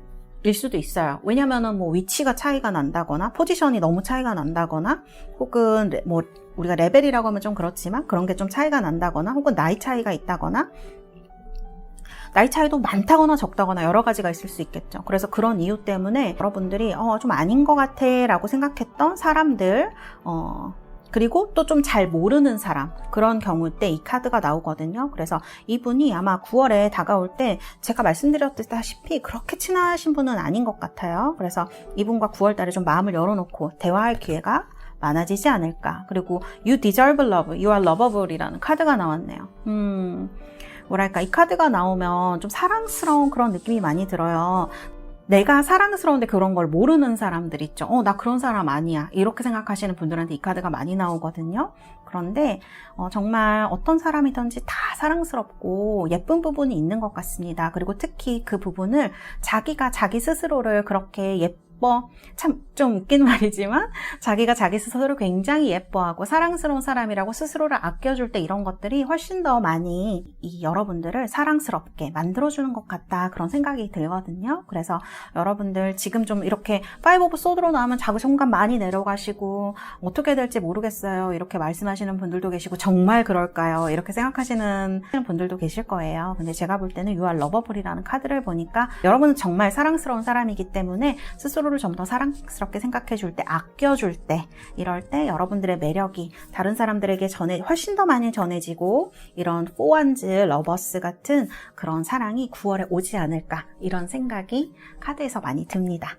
A: 수도 있어요. 왜냐면은 뭐 위치가 차이가 난다거나 포지션이 너무 차이가 난다거나 혹은 뭐 우리가 레벨이라고 하면 좀 그렇지만 그런 게 좀 차이가 난다거나 혹은 나이 차이가 있다거나, 나이 차이도 많다거나 적다거나 여러 가지가 있을 수 있겠죠. 그래서 그런 이유 때문에 여러분들이 좀 아닌 것 같아 라고 생각했던 사람들, 그리고 또 좀 잘 모르는 사람, 그런 경우 때 이 카드가 나오거든요. 그래서 이분이 아마 9월에 다가올 때 제가 말씀드렸다시피 그렇게 친하신 분은 아닌 것 같아요. 그래서 이분과 9월 달에 좀 마음을 열어놓고 대화할 기회가 많아지지 않을까. 그리고 You deserve love, you are lovable 이라는 카드가 나왔네요. 뭐랄까, 이 카드가 나오면 좀 사랑스러운 그런 느낌이 많이 들어요. 내가 사랑스러운데 그런 걸 모르는 사람들 있죠. 나 그런 사람 아니야, 이렇게 생각하시는 분들한테 이 카드가 많이 나오거든요. 그런데 정말 어떤 사람이든지 다 사랑스럽고 예쁜 부분이 있는 것 같습니다. 그리고 특히 그 부분을 자기가 자기 스스로를 그렇게 참 좀 웃긴 말이지만 자기가 자기 스스로를 굉장히 예뻐하고 사랑스러운 사람이라고 스스로를 아껴줄 때 이런 것들이 훨씬 더 많이 여러분들을 사랑스럽게 만들어주는 것 같다, 그런 생각이 들거든요. 그래서 여러분들 지금 좀 이렇게 5 오브 소드로 나오면 자존감 많이 내려가시고 어떻게 될지 모르겠어요, 이렇게 말씀하시는 분들도 계시고, 정말 그럴까요, 이렇게 생각하시는 분들도 계실 거예요. 근데 제가 볼 때는 You are lovable이라는 카드를 보니까 여러분은 정말 사랑스러운 사람이기 때문에 스스로를 좀 더 사랑스럽게 생각해 줄 때, 아껴줄 때, 이럴 때 여러분들의 매력이 다른 사람들에게 훨씬 더 많이 전해지고, 이런 포완즈, 러버스 같은 그런 사랑이 9월에 오지 않을까, 이런 생각이 카드에서 많이 듭니다.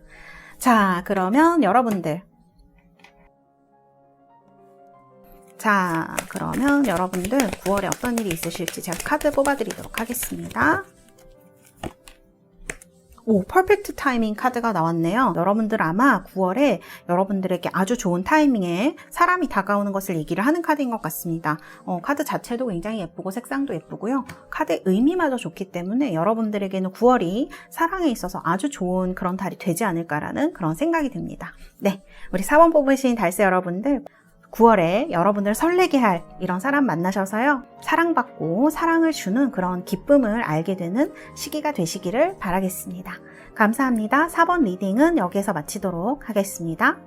A: 자, 그러면 여러분들 9월에 어떤 일이 있으실지 제가 카드 뽑아드리도록 하겠습니다. 오, 퍼펙트 타이밍 카드가 나왔네요. 여러분들 아마 9월에 여러분들에게 아주 좋은 타이밍에 사람이 다가오는 것을 얘기를 하는 카드인 것 같습니다. 카드 자체도 굉장히 예쁘고 색상도 예쁘고요. 카드의 의미마저 좋기 때문에 여러분들에게는 9월이 사랑에 있어서 아주 좋은 그런 달이 되지 않을까라는 그런 생각이 듭니다. 네, 우리 4번 뽑으신 달새 여러분들, 9월에 여러분들 설레게 할 이런 사람 만나셔서요. 사랑받고 사랑을 주는 그런 기쁨을 알게 되는 시기가 되시기를 바라겠습니다. 감사합니다. 4번 리딩은 여기에서 마치도록 하겠습니다.